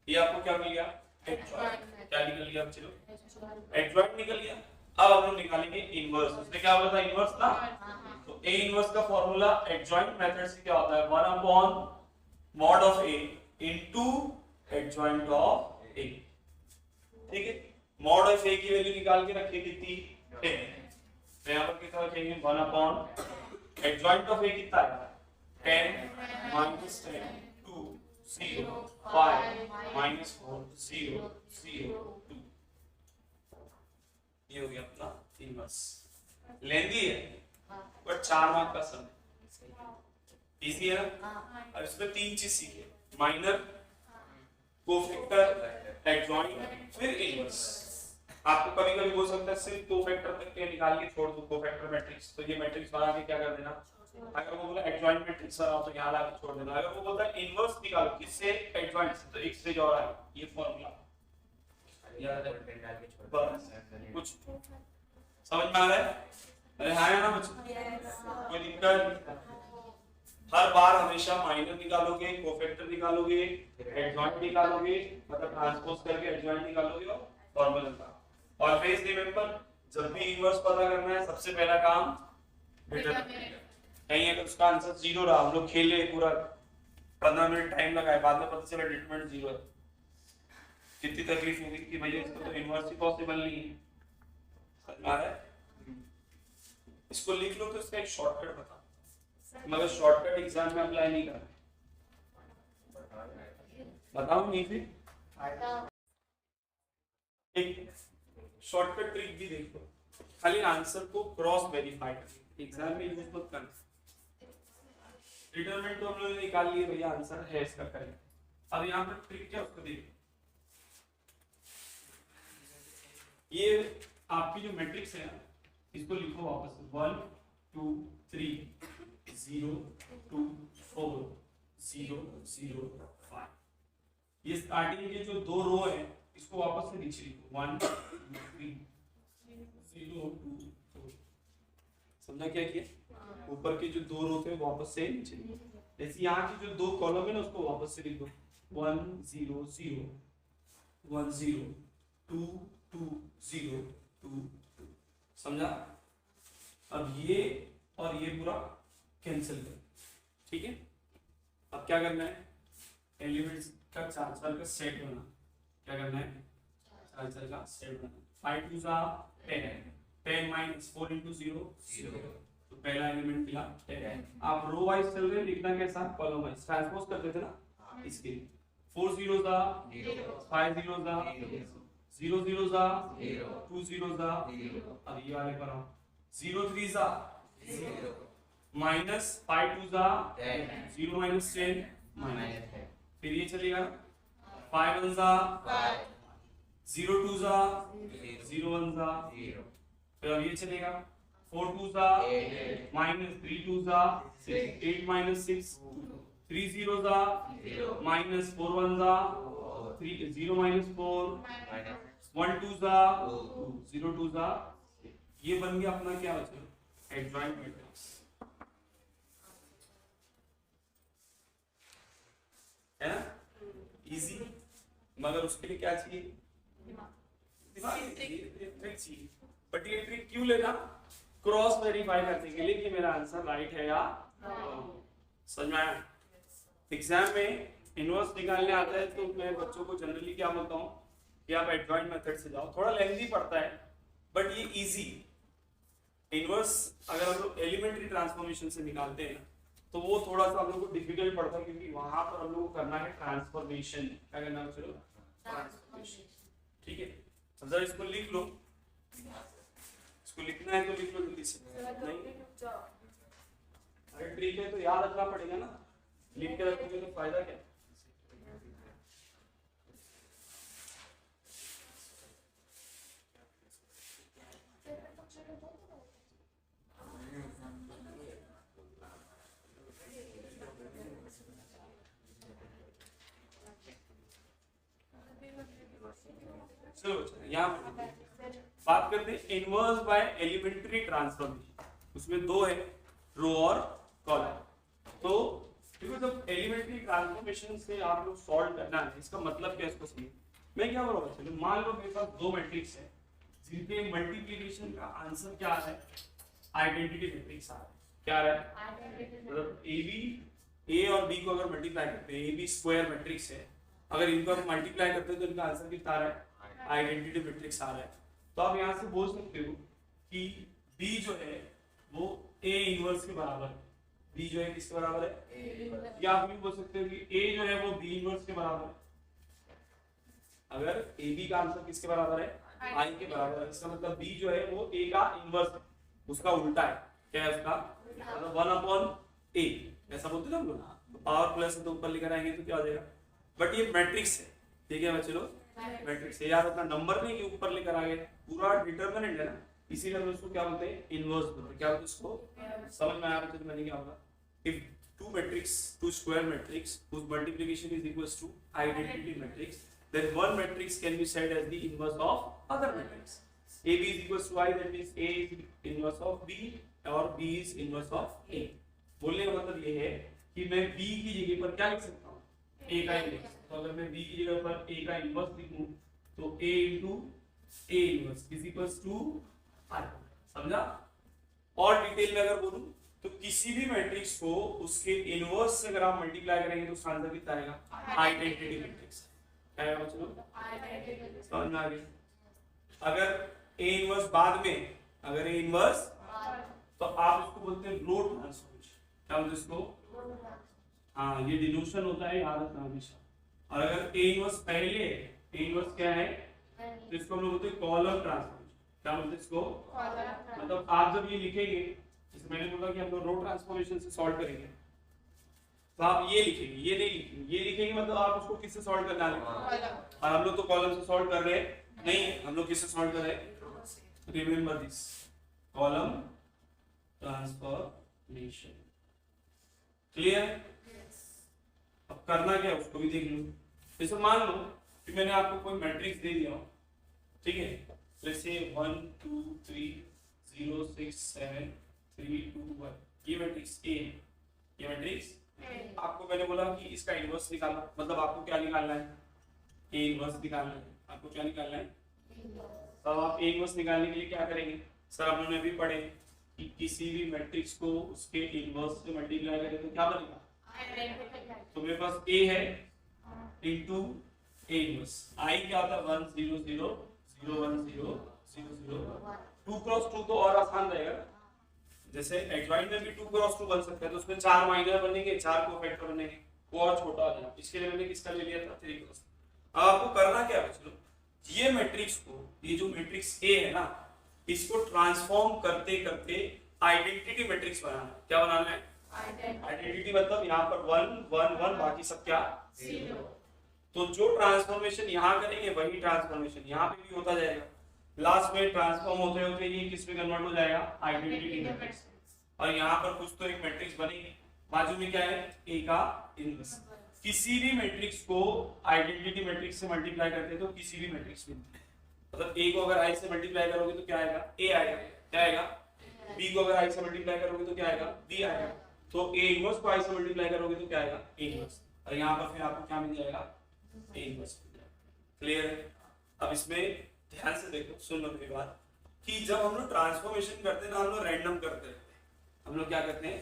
Speaker 1: ये आपको क्या मिल गया, एडजॉइंट। क्या निकल गया, चलो एडजॉइंट निकल गया। अब हम लोग निकालेंगे इनवर्स। उसने क्या बोला था, इनवर्स था। तो ए इनवर्स का फॉर्मूला एडजॉइंट मेथड से क्या होता है, 1 upon mod of A into adjoint of A. ठीक है, मॉड ऑफ ए की वैल्यू निकाल के रखिए कितनी, 10। तो यहां पर कितना रखेंगे, 1 अपॉन एडजॉइंट ऑफ ए कितना है, 10 minus 10 2 0 5 minus 4 0 0 2। ये हो गया अपना इनवर्स। लेंदी है बट 4 मार्क का सम है, इजी है ना। अब इसमें 3 चीज सीखे, माइनर, कोफैक्टर, एडजॉइंट, फिर इनवर्स। आपको कभी कभी हो सकता है सिर्फ कोफैक्टर तक के निकाल के छोड़ दो कोफैक्टर मैट्रिक्स, तो ये मैट्रिक्स बना के क्या कर देना। अगर वो बोला एडजॉइंट मैट्रिक्स बनाओ तो यहाँ लाके छोड़ देना। अगर वो बोलता है इनवर्स निकालो किससे, एडजॉइंट से, तो एक स्टेज और आएगा। ये फार्मूला याद है, बस कुछ समझ में आ रहा है। अरे हाँ है ना बच्चों, कोई दिक्कत नहीं। हर बार हमेशा माइनर निकालोगे, कोफैक्टर निकालोगे, एडजॉइंट निकालोगे, मतलब ट्रांसपोज करके एडजॉइंट निकालोगे और फॉर्मूला का। ऑलवेज रिमेंबर, जब भी इनवर्स पता करना है सबसे पहला काम डिटरमिनेंट। कहीं अगर उसका आंसर 0 रहा, हम लोग खेले पूरा 15 मिनट टाइम लगाए, बाद में पता चला डिटरमिनेंट 0 है, कितनी तकलीफ होगी कि भैया इसको तो इनवर्स ही पॉसिबल नहीं है। समझ में आ रहा है, इसको लिख लो तो इसका एक शॉर्टकट बता, मगर शॉर्टकट एग्जाम में अप्लाई नहीं करना, बताओ नहीं फिर एक शॉर्टकट ट्रिक भी देखो, खाली आंसर को क्रॉस वेरीफाई करना, एग्जाम में यूज मत करना। डिटरमिनेंट तो हम लोगों ने निकाल लिए भैया, आंसर है इसका करेक्ट। अब यहाँ पर ट्रिक क्या उसको देखो, ये आपकी जो मैट्रिक्स है इसको लिखो वापस, 1 2 3 0 2 4 0 0 5। ये स्टार्टिंग के जो 2 रो है इसको वापस से नीचे लिखो, 1 2 3 0 2 4। समझा क्या किया, ऊपर के जो 2 रो थे वापस से नीचे लिखो। जैसे यहाँ की जो 2 कॉलम है ना उसको वापस से लिखो, 1 0 0 1 0 2 2 0 2 2। समझा। अब ये और ये पूरा कैंसिल कर, ठीक है। अब क्या करना है, एलिमेंट्स का 4 का सेट बना। क्या करना है, 4 का सेट बना। 5 2 10 10 minus 4 into 0 0। तो पहला एलिमेंट मिला 10। आप रो वाइज चल रहे हैं, लिखना कैसा, कॉलम वाइज ट्रांसपोज करते थे ना, इसके 4 0 5 0 0 0 2 0 अब ये वाले पर आओ, 0 3 0 माइनस 5 2 0 minus 10 माइनस, फिर ये चलेगा 5 1 0 2 0 1 फिर अब ये चलेगा 4 2 माइनस 3 2 6 8 minus 6 3 0 minus 4 1 3 0 minus 4 1 2 2 0 2 ये बन गया अपना क्या बचा, एडजॉइंट मैट्रिक्स है ना, इजी। मगर उसके लिए क्या चाहिए, दिमाग चाहिए। बट ये ट्रिक क्यों लेना, क्रॉस वेरीफाई करने के लिए कि मेरा आंसर राइट है या समझ में आया। एग्जाम में इनवर्स निकालने आता है तो मैं बच्चों को जनरली क्या बोलता हूँ कि आप एडजॉइंट मेथड से जाओ, थोड़ा लेंथी पड़ता है बट ये इजी। इनवर्स अगर हम लोग एलिमेंट्री ट्रांसफॉर्मेशन से निकालते हैं तो वो थोड़ा सा हम लोग को डिफिकल्ट पड़ता है, क्योंकि वहां पर हम लोग को करना है ट्रांसफॉर्मेशन। क्या करना है, चलो ट्रांसफॉर्मेशन, ठीक है। अब जरा इसको लिख लो, इसको लिखना है तो लिख लो जल्दी से। नहीं अरे ट्रिक है तो याद रखना पड़ेगा ना, लिख के रखोगे तो फायदा क्या? चलो यहाँ बात करते हैं इनवर्स बाय एलिमेंट्री ट्रांसफॉर्मेशन। उसमें दो है, रो और कॉलम। तो देखो जब एलिमेंट्री ट्रांसफॉर्मेशन से आप लोग सॉल्व करना है, इसका मतलब क्या है इसको समझिए। मैं क्या बोल रहा हूँ, चलो मान लो मेरे पास दो मैट्रिक्स है जिनके मल्टीप्लिकेशन का आंसर क्या है, आइडेंटिटी मैट्रिक्स आ रहा है। क्या आ रहा है? मतलब ए और बी को अगर मल्टीप्लाई करते हैं, ए बी स्क्वायर मैट्रिक्स है, अगर इनको हम मल्टीप्लाई करते हैं तो इनका आंसर कितना आ रहा है? आइडेंटिटी मैट्रिक्स आ रहा है। तो आप यहाँ से बोल सकते हो कि बी जो है वो ए इनवर्स के बराबर है। बी जो है किसके बराबर है? या आप भी बोल सकते हो कि ए जो है वो बी इनवर्स के बराबर है। अगर ए बी का आंसर किसके बराबर है? आई के बराबर है। इसका मतलब बी जो है वो ए का इनवर्स है, उसका उल्टा है। क्या है उसका? मतलब 1/a ऐसा बोलते ना हम लोग। तो पावर प्लस तो ऊपर लेकर आएंगे तो क्या हो जाएगा? बट ये मैट्रिक्स है, ठीक है बच्चे लोग, मैट्रिक्स है। याद रखना, नंबर नहीं कि ऊपर लेकर आ गए, पूरा डिटरमिनेंट है ना, इसीलिए हम उसको क्या बोलते हैं? इनवर्स बोलते हैं। क्या बोलते हैं इसको? समझ में आया बच्चे तो मैंने क्या बोला? If two square matrix whose multiplication is equals to identity matrix, then one matrix can be said as the inverse of other matrix. AB is equals to I, that means A is inverse of B और B is inverse of A. बोलने का मतलब ये है कि मैं B की जगह पर क्या लिख सकता हूँ? A का इनवर्स। तो अगर मैं B की जगह पर A का इनवर्स लिखूं तो A into A inverse is equals to I. समझा? और डिटेल में अगर बोलूं तो किसी भी मैट्रिक्स को उसके इनवर्स से अगर आप मल्टीप्लाई करेंगे तो उसका आंसर कितना आएगा? Identity matrix. क्या है बच्चों? समझ में आ गया? अगर ए इनवर्स बाद में, अगर ए इनवर्स, तो आप इसको बोलते हैं रो ट्रांसफॉर्मेशन। क्या बोलते हैं इसको? हाँ, ये डिनोशन होता है, याद रखना हमेशा। और अगर ए इनवर्स पहले, ए इनवर्स क्या है, तो इसको हम लोग बोलते हैं कॉलम ट्रांसफॉर्मेशन। क्या बोलते हैं इसको? मतलब आप जब ये लिखेंगे, जैसे मैंने बोला कि हम लोग रो ट्रांसफॉर्मेशन से सॉल्व करेंगे, तो आप ये लिखेंगे, ये नहीं लिखेंगे। ये लिखेंगे मतलब आप उसको किससे सॉल्व करना है? और हम लोग तो कॉलम से सॉल्व कर रहे हैं नहीं, हम लोग किससे सॉल्व कर रहे हैं? Remember this, column transformation. Clear? अब करना क्या है उसको भी देख लो। जैसे मान लो कि मैंने आपको कोई मैट्रिक्स दे दिया हो, ठीक है, जैसे 1 2 3 0 6 7 3 2 1, ये मैट्रिक्स ए है। ये मैट्रिक्स आपको मैंने बोला कि इसका इनवर्स निकालना, मतलब आपको क्या निकालना है? ए इनवर्स निकालना है। आपको क्या निकालना है? तब आप ए इनवर्स निकालने के लिए क्या करेंगे? सर हम लोगों ने अभी पढ़े कि किसी भी मैट्रिक्स को उसके इनवर्स से मल्टीप्लाई करें तो क्या बनेगा? तो मेरे पास ए है इनटू ए इनवर्स। आई क्या होता है? 1 0 0 0 1 0 0 0 2 क्रॉस 2 तो और आसान रहेगा। जैसे एडजॉइंट में भी 2 क्रॉस 2 बन सकता है, तो उसमें 4 माइनर बनेंगे, 4 कोफैक्टर बनेंगे, वो और छोटा हो जाएगा। इसके लिए मैंने किसका ले लिया था? 3 क्रॉस। अब आपको करना क्या है बच्चों? ये मैट्रिक्स को, ये जो मैट्रिक्स ए है ना, इसको ट्रांसफॉर्म करते करते आइडेंटिटी मैट्रिक्स बनाना है। क्या बनाना है? आइडेंटिटी मतलब यहाँ पर 1 1 1, बाकी सब क्या? 0। तो जो ट्रांसफॉर्मेशन यहाँ करेंगे वही ट्रांसफॉर्मेशन यहाँ पे भी होता जाएगा। लास्ट में ट्रांसफॉर्म होते होते ये किस में कन्वर्ट हो जाएगा? Identity matrix. और यहाँ पर कुछ तो एक मैट्रिक्स बनेगी, बाजू में क्या है? ए का इनवर्स। किसी भी मैट्रिक्स को आइडेंटिटी मैट्रिक्स से मल्टीप्लाई करते हैं तो किसी भी मैट्रिक्स में, मतलब ए को अगर आई से मल्टीप्लाई करोगे तो क्या आएगा? ए आएगा। क्या आएगा? बी को अगर आई से मल्टीप्लाई करोगे तो क्या आएगा? बी आएगा। तो ए इनवर्स को आई से मल्टीप्लाई करोगे तो क्या आएगा? A inverse. और यहाँ पर फिर आपको क्या मिल जाएगा? ए इनवर्स मिल जाएगा। क्लियर है? अब इसमें ध्यान से देखो, सुन लो मेरी बात, कि जब हम लोग ट्रांसफॉर्मेशन करते हैं ना, हम लोग रैंडम करते हैं। हम लोग क्या करते हैं?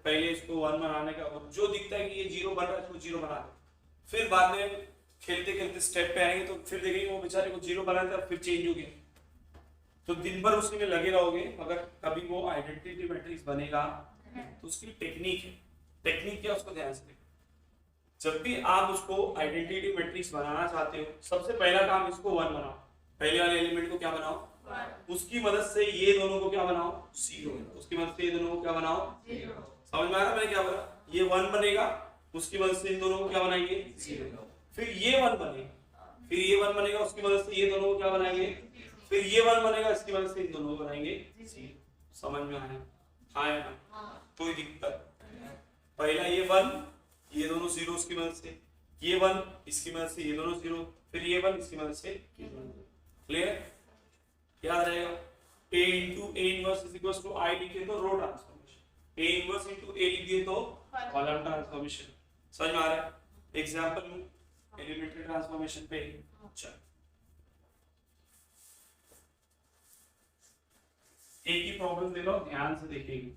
Speaker 1: पहले इसको 1 बनाने का, जो दिखता है कि ये 0 बन रहा है इसको 0 बना दो। फिर बाद में खेलते खेलते स्टेप पे आएंगे तो फिर देखेंगे वो बेचारे को 0 बनाया था, फिर चेंज हो गया। तो दिन भर उसी में लगे रहोगे, अगर कभी वो आइडेंटिटी मैट्रिक्स बनेगा तो उसकी टेक्निक है। टेक्निक क्या? उसको ध्यान से देखो। जब भी आप उसको आइडेंटिटी मैट्रिक्स बनाना चाहते हो, सबसे पहला काम इसको 1 बनाओ। पहले वाले एलिमेंट को क्या बनाओ? 1। उसकी मदद से ये दोनों को क्या बनाओ? 0। उसकी मदद से ये दोनों को क्या बनाओ? 0। समझ में आ रहा है मैंने क्या बोला? ये 1 बनेगा, उसकी मदद से इन दोनों को क्या बनाएंगे, फिर ये 1 बनेगा, फिर ये 1 बनेगा, उसकी मदद से ये दोनों को क्या बनाएंगे, फिर ये 1 बनेगा, इसकी मदद से इन दोनों को बनाएंगे 0। समझ में आया? आया ना? कोई दिक्कत? पहला ये 1, ये दोनों 0 उसकी मदद से, ये 1 इसकी मदद से, ये दोनों 0, फिर ये 1 इसकी मदद से, ये दोनों 0। क्लियर? याद रहेगा? A into A inverse is equals to I लिखे तो रो transformation, A inverse into A लिखे तो कॉलम ट्रांसफॉर्मेशन। समझ में आ रहा है? एग्जांपल लूं एलिमेंट्री ट्रांसफॉर्मेशन पे। चल एक ही प्रॉब्लम दे लो, ध्यान से देखिएगा।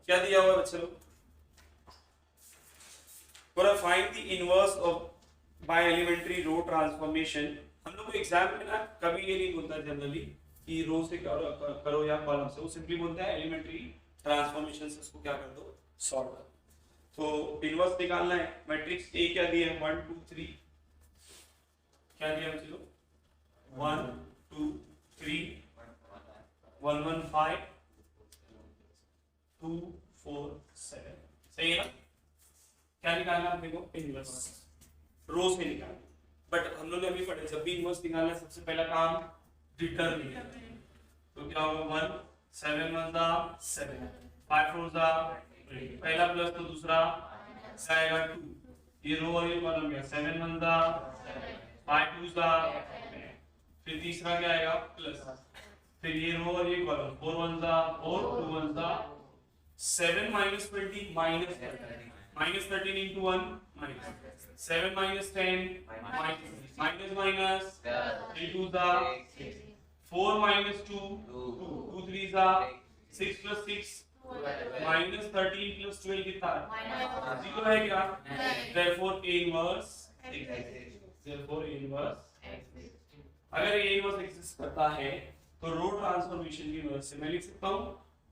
Speaker 1: क्या दिया हुआ बच्चे लोग? पूरा find the inverse of by elementary row transformation. हम लोग को एग्जाम में ना कभी ये नहीं बोलता जनरली कि रो से करो या कॉलम से, वो सिंपली बोलता है एलिमेंट्री ट्रांसफॉर्मेशन से उसको क्या कर दो, सॉल्व कर। तो इनवर्स निकालना है। मैट्रिक्स ए क्या दिया है, 1 2 3, क्या दिया बच्चे लोग, 1 2 3 1 1 5 2 4 7। सही है ना? क्या निकालना है देखो, इनवर्स रो से निकालना। बट हम लोग ने अभी पढ़े जब भी इनवर्स निकालना है सबसे पहला काम डिटरमिनेंट। तो क्या होगा, 1 7 1 दा 7 5 4 दा 8, पहला प्लस तो दूसरा आएगा 2, ये रो और ये कॉलम गया 7 1 दा 5 2 दा, फिर तीसरा क्या आएगा प्लस, फिर ये रो और ये कॉलम 4 1 दा 4 2 1 दा 7 minus 20 minus 13, minus 13 into 1 minus 7 minus 10 minus minus 3 2 the 4 minus 2 2 3 the 6 plus 6 minus 13 plus 12 कितना है, 0 है क्या? therefore A inverse therefore A inverse अगर A inverse exist करता है तो रो ट्रांसफॉर्मेशन की मदद से मैं लिख सकता हूँ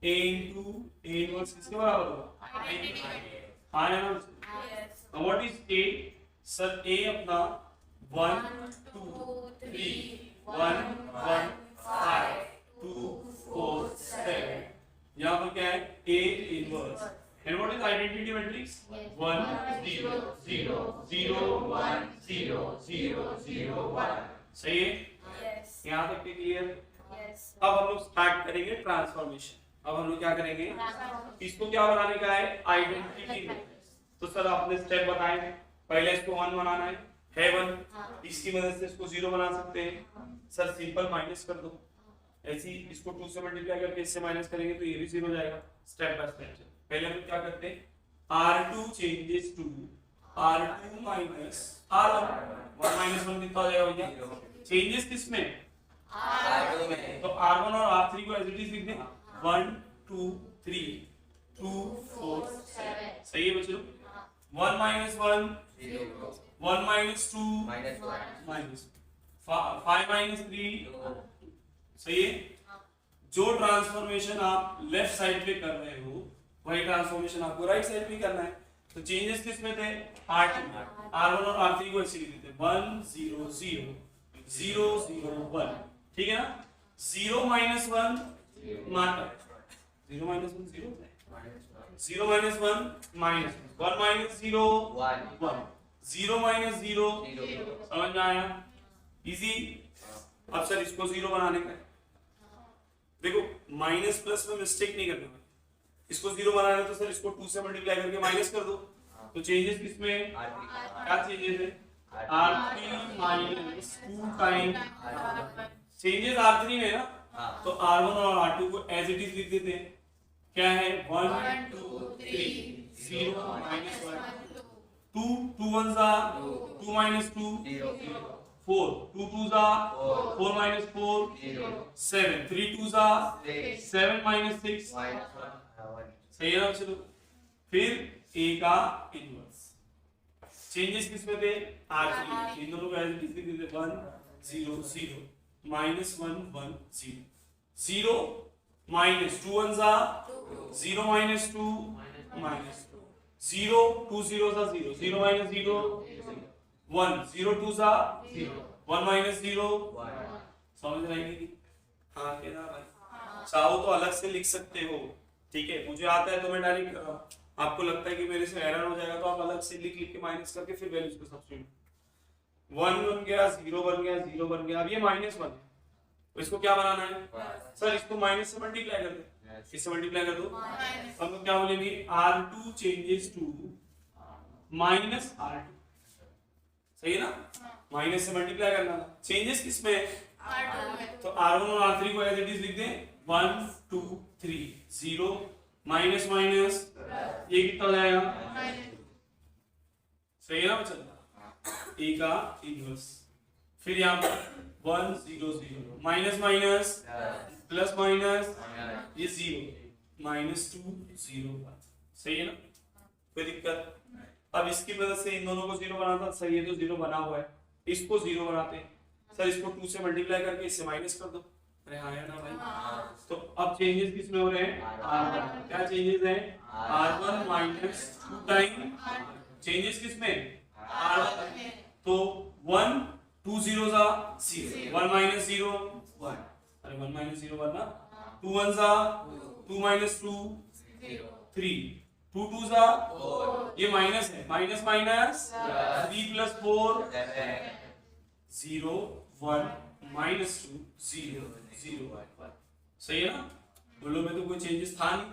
Speaker 1: A into A inverse किसके बराबर होगा, हाँ है ना? Now what is A? Sir A अपना 1 2 3 1 1 5 2 4 7, यहाँ पर क्या है A inverse, and what is identity matrix? 1 0 0 0 1 0 0 0 1। सही है? यहाँ तक के क्लियर? अब हम लोग स्टार्ट करेंगे ट्रांसफॉर्मेशन। अब हम लोग क्या करेंगे, इसको क्या बनाने का है, आइडेंटिटी। तो सर आपने स्टेप बताए, पहले इसको 1 बनाना है 1, इसकी मदद से इसको 0 बना सकते हैं। सर सिंपल माइनस कर दो, ऐसी इसको 2 से मल्टीप्लाई करके इससे माइनस करेंगे तो ये भी 0 हो जाएगा। स्टेप बाय स्टेप पहले हम क्या करते हैं, R2 changes to R2 minus R1, 1 minus 1 कितना हो जाएगा भैया, चेंजेस किसमें, R2 में। तो R1 और R3 को एज इट इज लिख दें, 1 2 3 2 4 7। सही है बच्चों? 1 minus 1 1 minus 2 minus 5 minus 3। सही है? जो ट्रांसफॉर्मेशन आप लेफ्ट साइड पे कर रहे हो वही ट्रांसफॉर्मेशन आपको राइट साइड पे करना है। तो चेंजेस किस में थे, R2 R1 और R3 को ऐसे लिख देते 1 0 0 0 0 1। ठीक है ना? 0 minus 1 mark 0 minus 1 0 0 minus 1 minus 1 minus 0 1 0 minus 0 समझ में आया? इजी। अब सर इसको 0 बनाने का है, देखो माइनस प्लस में मिस्टेक नहीं करना, इसको 0 बनाना है तो सर इसको 2 से मल्टीप्लाई करके माइनस कर दो। तो चेंजेस किसमें, क्या चेंजेस है, R3 minus 2 time changes R3 में ना, तो R1 और R2 को एज इट इज लिख देते हैं। क्या है, 1 2 3 0 minus 1 2 2 1 जा 2 minus 2 4 2 2 जा 4 minus 4 7 3 2 जा 7 minus 6। सही है ना? चलो फिर A का इनवर्स, चेंजेस किसमें थे, R3, इन दोनों को एज इट इज लिख देते 1 0 0 minus 1 1 0 0 minus 2 1 जा 0 minus 2 minus 0 2 0 जा 0 0 minus 0 1 0 2 जा 0 1 minus 0 समझ रहे हैं? हाँ क्या भाई? चाहो तो अलग से लिख सकते हो, ठीक है। मुझे आता है तो मैं डायरेक्ट, आपको लगता है कि मेरे से एरर हो जाएगा तो आप अलग से लिख लिख के माइनस करके फिर वैल्यूज को सब्स्टिट्यूट, 1 बन गया, 0 बन गया, 0 बन गया। अब ये -1 है तो इसको क्या बनाना है सर, इसको माइनस से मल्टीप्लाई कर दो, इससे मल्टीप्लाई कर दो, तो हम लोग क्या बोलेंगे, R2 चेंजेस टू -R2, सही है ना, माइनस से मल्टीप्लाई करना था। चेंजेस किसमें है, तो R1 और R3 को एज इट इज लिख दें, 1 2 3 0 माइनस माइनस, ये कितना हो जाएगा, सही है ना बच्चा, ए का इनवर्स। फिर यहाँ पर 1 0 0 माइनस माइनस प्लस माइनस, ये 0 -2 0 1, सही है ना, कोई दिक्कत। अब इसकी मदद से इन दोनों को 0 बनाता, सर ये तो 0 बना हुआ है, इसको 0 बनाते हैं सर, इसको 2 से मल्टीप्लाई करके इससे माइनस कर दो, अरे हाँ है ना भाई। तो अब चेंजेस किसमें हो रहे हैं, R1, क्या चेंजेस हैं, R1 -2 टाइम, चेंजेस किसमें, R1, तो 1 2 0 सा 0, 1 -0 1, अरे 1 -0 1 ना, 2 1 सा 2 -2 3, 2 2 सा, ये माइनस है, माइनस माइनस 3 + 4 0 1 -2 0 0 1, सही है ना। बोलो में तो कोई चेंजेस था नहीं।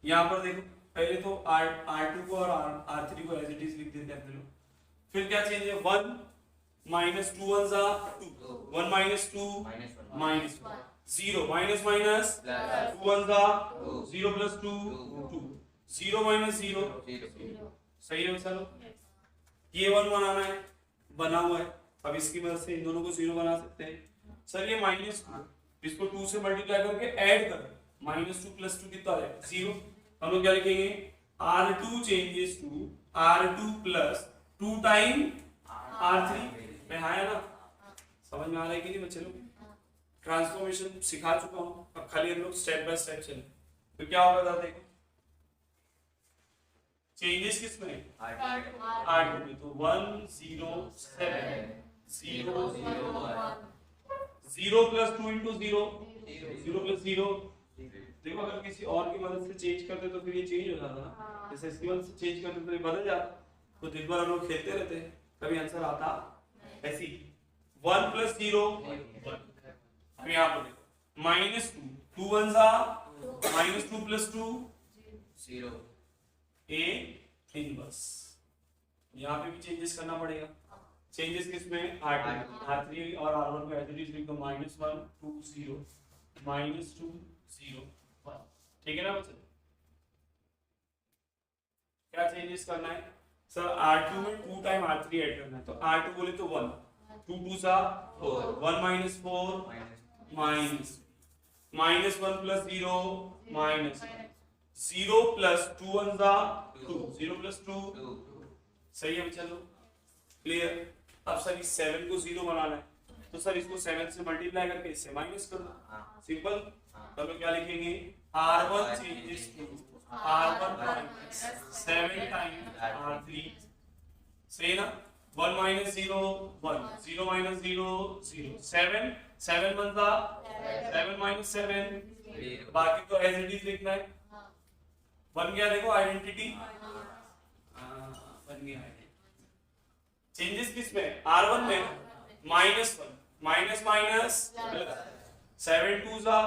Speaker 1: यहाँ पर देखो, पहले तो R2 को और R3 को एज इट इज लिख देते हैं, फिर क्या चेंज है, 1 -2 1 सा 2, 1 -2 -1, 0 माइनस माइनस 2 1 सा 0 + 2 2, 0 -0 सही है चलो। ये 1 बनाना है, बना हुआ है। अब इसकी मदद से इन दोनों को 0 बना सकते हैं। सर ये -2, इसको 2 से मल्टीप्लाई करके ऐड कर, -2 + 2 कितना है 0। हम लोग क्या लिखेंगे, R2 changes to R2 + 2 time R3 में, हाँ है ना, समझ में आ रहा है कि नहीं बच्चे लोग, ट्रांसफॉर्मेशन सिखा चुका हूँ, अब खाली हम लोग स्टेप बाय स्टेप चले। तो क्या होगा देखो, चेंजेस किसमें, R2 में, तो 1 0 7 0 0 1, 0 + 2 × 0 0 + 0। देखो अगर किसी और की मदद से चेंज करते तो फिर ये चेंज हो जाता ना, जैसे इसकी मदद से चेंज करते तो ये बदल जाता। तो दिन भर हम लोग खेलते रहते, कभी आंसर आता ऐसी 1 + 0 1। अब यहाँ पर देखो -2 2 1 सा -2 + 2 0, ए इनवर्स। यहाँ पे भी चेंजेस करना पड़ेगा। चेंजेस किसमें, R3 और R1 को एज इट इज लिख दो, -1 2 0 -2 0 1, ठीक है ना बच्चे। क्या चेंजेस करना है सर, R2 में 2 टाइम R3 ऐड करना है, तो R2 बोले तो 1, 2 2 सा 4, 1 - 4 -1 + 0 -0 + 2 1 सा 2, 0 + 2 सही है चलो, क्लियर। अब सर इस 7 को 0 बनाना है, तो सर इसको 7 से मल्टीप्लाई करके इससे माइनस कर दो, सिंपल। तो हम क्या लिखेंगे, R1 changes to R1 7 time R3, सही ना, 1 - 0 1, 0 - 0 0, 7 7 1 सा 7 - 7, बाकी तो एज इट इज लिखना है। बन गया देखो आइडेंटिटी, बन गया। चेंजेस किसमें, R1 में -1 माइनस माइनस 7 2 सा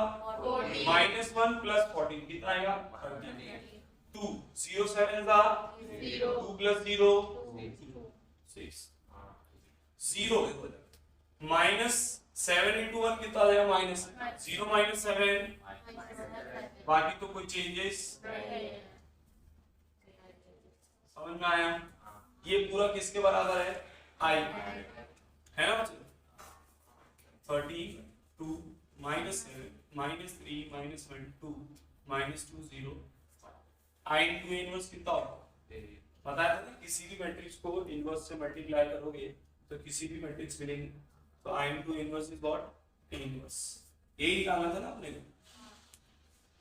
Speaker 1: -1 + 14 कितना आएगा 2, 0 7 सा 2 + 0 6, 0 -7 × 1 कितना आ जाएगा -0 -7, बाकी तो कोई चेंजेस समझ में आया। ये पूरा किसके बराबर है, I है ना बच्चों, 32 -7 -3 -1 2 -2 0, I × इनवर्स कितना होगा बताया था ना, किसी भी मैट्रिक्स को इनवर्स से मल्टीप्लाई करोगे तो किसी भी मैट्रिक्स मिलेंगे, तो I × inverse is what, inverse. यही निकालना था ना अपने को,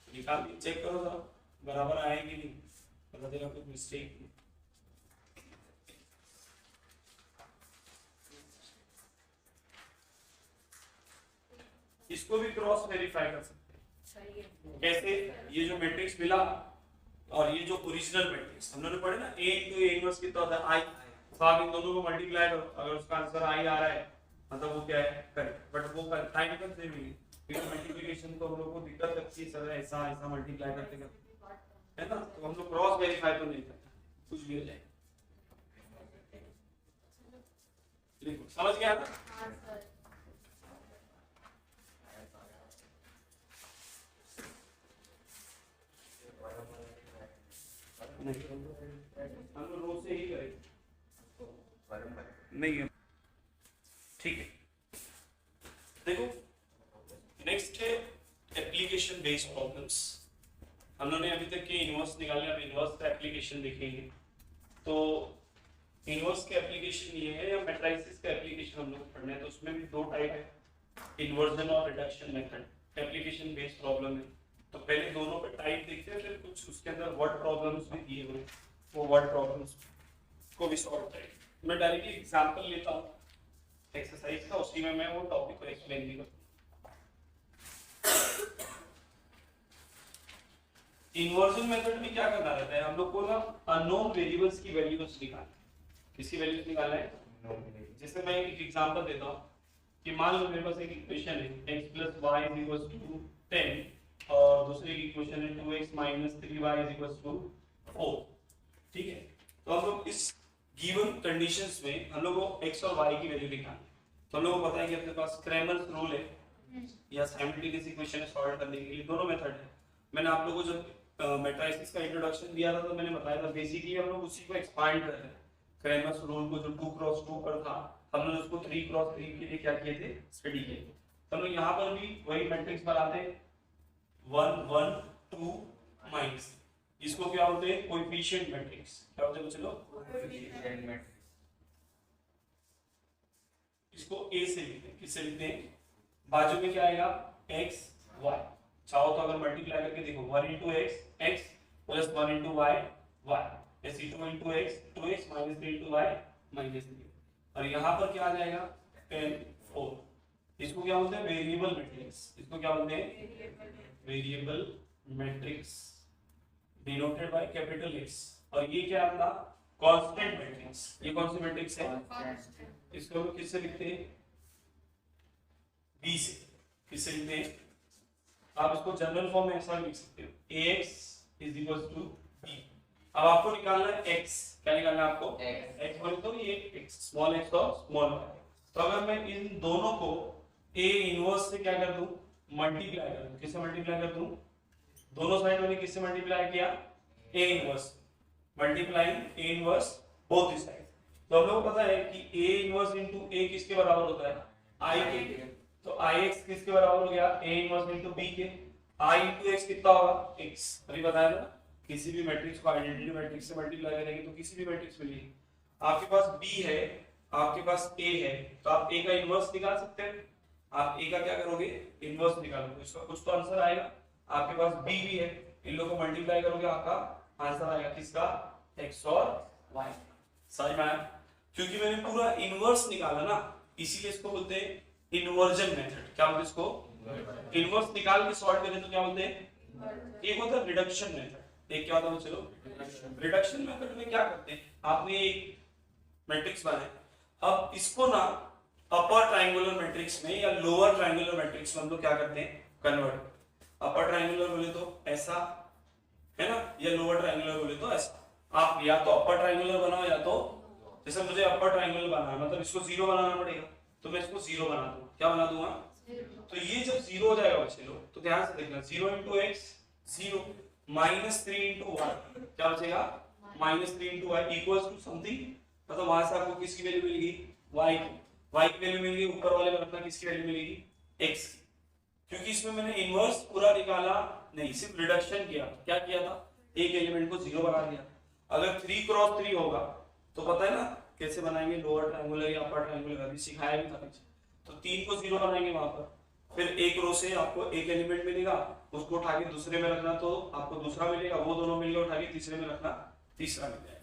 Speaker 1: निकाल के चेक करो जरा बराबर आए कि नहीं, पता चला कोई मिस्टेक नहीं। इसको भी क्रॉस वेरीफाई कर सकते हैं, कैसे? ये जो मैट्रिक्स मिला और ये जो ओरिजिनल मैट्रिक्स हम लोगों ने पढ़े ना, a into a इनवर्स कितना होता है i, तो आप इन दोनों को मल्टीप्लाई करो, अगर उसका आंसर i आ रहा है मतलब वो क्या है करेक्ट, बट वो टाइम कम से मिली क्योंकि मल्टीप्लिकेशन तो हम लोग को दिक्कत लगती है सर, ऐसा ऐसा मल्टीप्लाई करते करते, है ना, तो हम लोग क्रॉस वेरीफाई तो नहीं करते, कुछ भी हो जाए। देखो समझ गया ना? हम लोग रोज से ही करेंगे, नहीं है ठीक है। देखो नेक्स्ट है एप्लीकेशन बेस्ड प्रॉब्लम्स। हम लोगों ने अभी तक के इनवर्स निकाले, अब इनवर्स का एप्लीकेशन देखेंगे। तो इनवर्स का एप्लीकेशन ये है, या मैट्रिसेस का एप्लीकेशन हम लोग पढ़ने हैं, तो उसमें भी दो टाइप है, इन्वर्जन और reduction method. Application based problem है, तो पहले दोनों पे टाइप देखते हैं, फिर कुछ उसके अंदर वर्ड प्रॉब्लम्स भी दिए हुए हैं, वो वर्ड प्रॉब्लम्स को भी सॉल्व करेंगे। मैं डायरेक्टली एग्जांपल लेता हूँ एक्सरसाइज का, उसी में मैं वो टॉपिक को एक्सप्लेन भी करूँगा। इन्वर्जन मेथड में क्या करना रहता है, हम लोग को ना अननोन वेरिएबल्स की वैल्यूज निकालना, किसकी वैल्यूज निकालना है। जैसे मैं एक एग्जांपल देता हूँ कि मान लो मेरे पास एक इक्वेशन है x + y = 10 और दूसरी इक्वेशन है 2x - 3y = 4, ठीक है। तो हम लोग इस गिवन कंडीशंस में हम लोग को x और y की वैल्यू निकालनी है। तो हम लोग को पता है कि अपने पास क्रैमर्स रूल है या साइमल्टेनियस इक्वेशन सॉल्व करने के लिए दोनों मेथड है। मैंने आप लोगों को जब मैट्रिसेस का इंट्रोडक्शन दिया था तो मैंने बताया था बेसिकली हम लोग उसी को एक्सपांड कर रहे हैं। क्रैमर्स रूल को जो 2x2 पर था, हमने उसको 3x3 के लिए क्या किए थे, स्टडी किए थे। तो हम लोग यहाँ पर भी वही मैट्रिक्स बनाते हैं 1 1 2 माइनस, इसको क्या बोलते हैं, कोएफिशिएंट मैट्रिक्स। क्या बोलते हैं चलो,
Speaker 2: कोएफिशिएंट मैट्रिक्स।
Speaker 1: इसको a से लिखते हैं, किससे लिखते हैं, बाजू में क्या आएगा x y, चाहो तो अगर मल्टीप्लाई करके देखो 1 * x x + 1 * y y, ऐसे 2 * x 2x - 3 * y -3, और यहाँ पर क्या आ जाएगा 10 4। इसको क्या बोलते हैं, वेरिएबल मैट्रिक्स। इसको क्या बोलते हैं, variable matrix denoted by capital X। और ये क्या आता, कांस्टेंट मैट्रिक्स। ये कौन सी मैट्रिक्स है, इसको हम किससे लिखते हैं, b से। किससे लिखते हैं, आप इसको जनरल फॉर्म में ऐसा लिख सकते हो ax = b। अब आपको निकालना है x, क्या निकालना है आपको, x बोले तो ये x, स्मॉल x और स्मॉल y। तो अगर मैं इन दोनों को a इनवर्स से क्या कर दूं, मल्टीप्लाई कर दूं, किससे मल्टीप्लाई कर दूं, दोनों साइड मैंने किससे मल्टीप्लाई किया, a inverse, multiplying a inverse both side. तो हम लोगों को पता है कि a इनवर्स * a किसके बराबर होता है, i के। तो ix किसके बराबर हो गया, a इनवर्स * b के। i * x कितना होगा, x। अभी बताया था किसी भी मैट्रिक्स को आइडेंटिटी मैट्रिक्स से मल्टीप्लाई करेंगे तो किसी भी मैट्रिक्स मिलेगी। आपके पास b है, आपके पास a है, तो आप a का इनवर्स निकाल सकते हैं। आप a का क्या करोगे, इनवर्स निकालोगे, इसका कुछ तो आंसर आएगा। आपके पास b भी है, इन लोगों को मल्टीप्लाई करोगे आपका आंसर आएगा किसका, x और y। समझ में आया, क्योंकि मैंने पूरा इनवर्स निकाला ना, इसीलिए इसको बोलते हैं इन्वर्जन मेथड। क्या बोलते हैं इसको, इनवर्स निकाल के सॉल्व करें तो क्या बोलते हैं, एक होता है रिडक्शन मेथड, एक क्या होता है, चलो रिडक्शन मेथड में क्या करते हैं, आपने एक मैट्रिक्स बनाया, अब इसको ना अपर ट्रायंगुलर मैट्रिक्स में या लोअर ट्रायंगुलर मैट्रिक्स में हम लोग क्या करते हैं, कन्वर्ट। अपर ट्रायंगुलर बोले तो ऐसा है ना, या लोअर ट्रायंगुलर बोले तो ऐसा। आप या तो अपर ट्रायंगुलर बनाओ या तो, जैसे मुझे अपर ट्रायंगुलर बनाना है मतलब इसको 0 बनाना पड़ेगा, तो मैं इसको 0 बना दूं। क्या बना दूंगा, तो ये जब 0 हो जाएगा बच्चे लोग, तो ध्यान से देखना 0 * x 0 -3 * y, क्या बचेगा -3 * y इक्वल्स टू समथिंग, मतलब वहां से आपको किसकी वैल्यू मिलेगी, y की वैल्यू मिलेगी, ऊपर वाले में रखना किसकी वैल्यू मिलेगी, x की। क्योंकि इसमें मैंने इनवर्स पूरा निकाला नहीं, सिर्फ रिडक्शन किया। क्या किया था, एक एलिमेंट को 0 बना दिया। अगर 3x3 होगा तो पता है ना कैसे बनाएंगे, लोअर ट्रायंगुलर या अपर ट्रायंगुलर, अभी सिखाया भी था पीछे। तो 3 को 0 बनाएंगे वहां पर, फिर एक रो से आपको एक एलिमेंट मिलेगा, उसको उठा के दूसरे में रखना तो आपको दूसरा मिलेगा, वो दोनों मिलेगा, उठा के तीसरे में रखना तीसरा मिल जाएगा।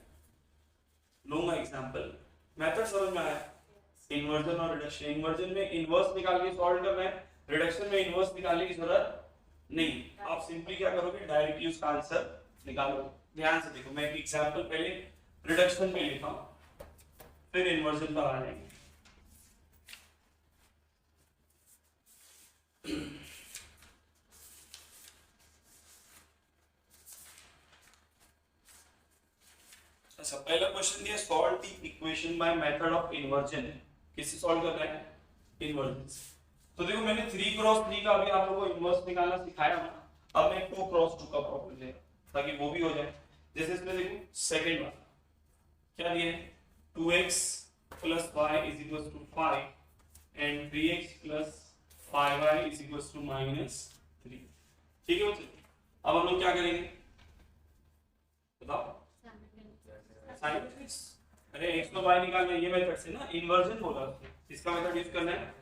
Speaker 1: लूंगा एग्जांपल, मेथड समझ में आया। इन्वर्जन और रिडक्शन, इन्वर्जन में इनवर्स निकाल के सॉल्व करना है, रिडक्शन में इनवर्स निकालने की जरूरत नहीं, आप सिंपली क्या करोगे, डायरेक्टली उसका आंसर निकालो। ध्यान से देखो, मैं एक एग्जांपल पहले रिडक्शन पे लेता हूं, फिर इन्वर्जन पर आ जाएंगे। अच्छा, पहला क्वेश्चन दिया, solve the equation by method of inversion. किससे सॉल्व कर रहे हैं, इन्वर्जन से। तो देखो मैंने 3 क्रॉस 3 का अभी आप लोगों को इन्वर्स निकालना सिखाया ना, अब मैं 2 क्रॉस 2 का प्रॉब्लम ले ताकि वो भी हो जाए। जैसे इसमें देखो सेकंड वाला क्या दिया है, 2x plus y is equals to 5 and 3x plus 5y is equals to -3। ठीक है बच्चों, अब हम लोग क्या करेंगे बताओ, साइन x, अरे x तो y निकालना है, ये मेथड से ना, इन्वर्जन बोला उसने, इसका मेथड यूज करना है।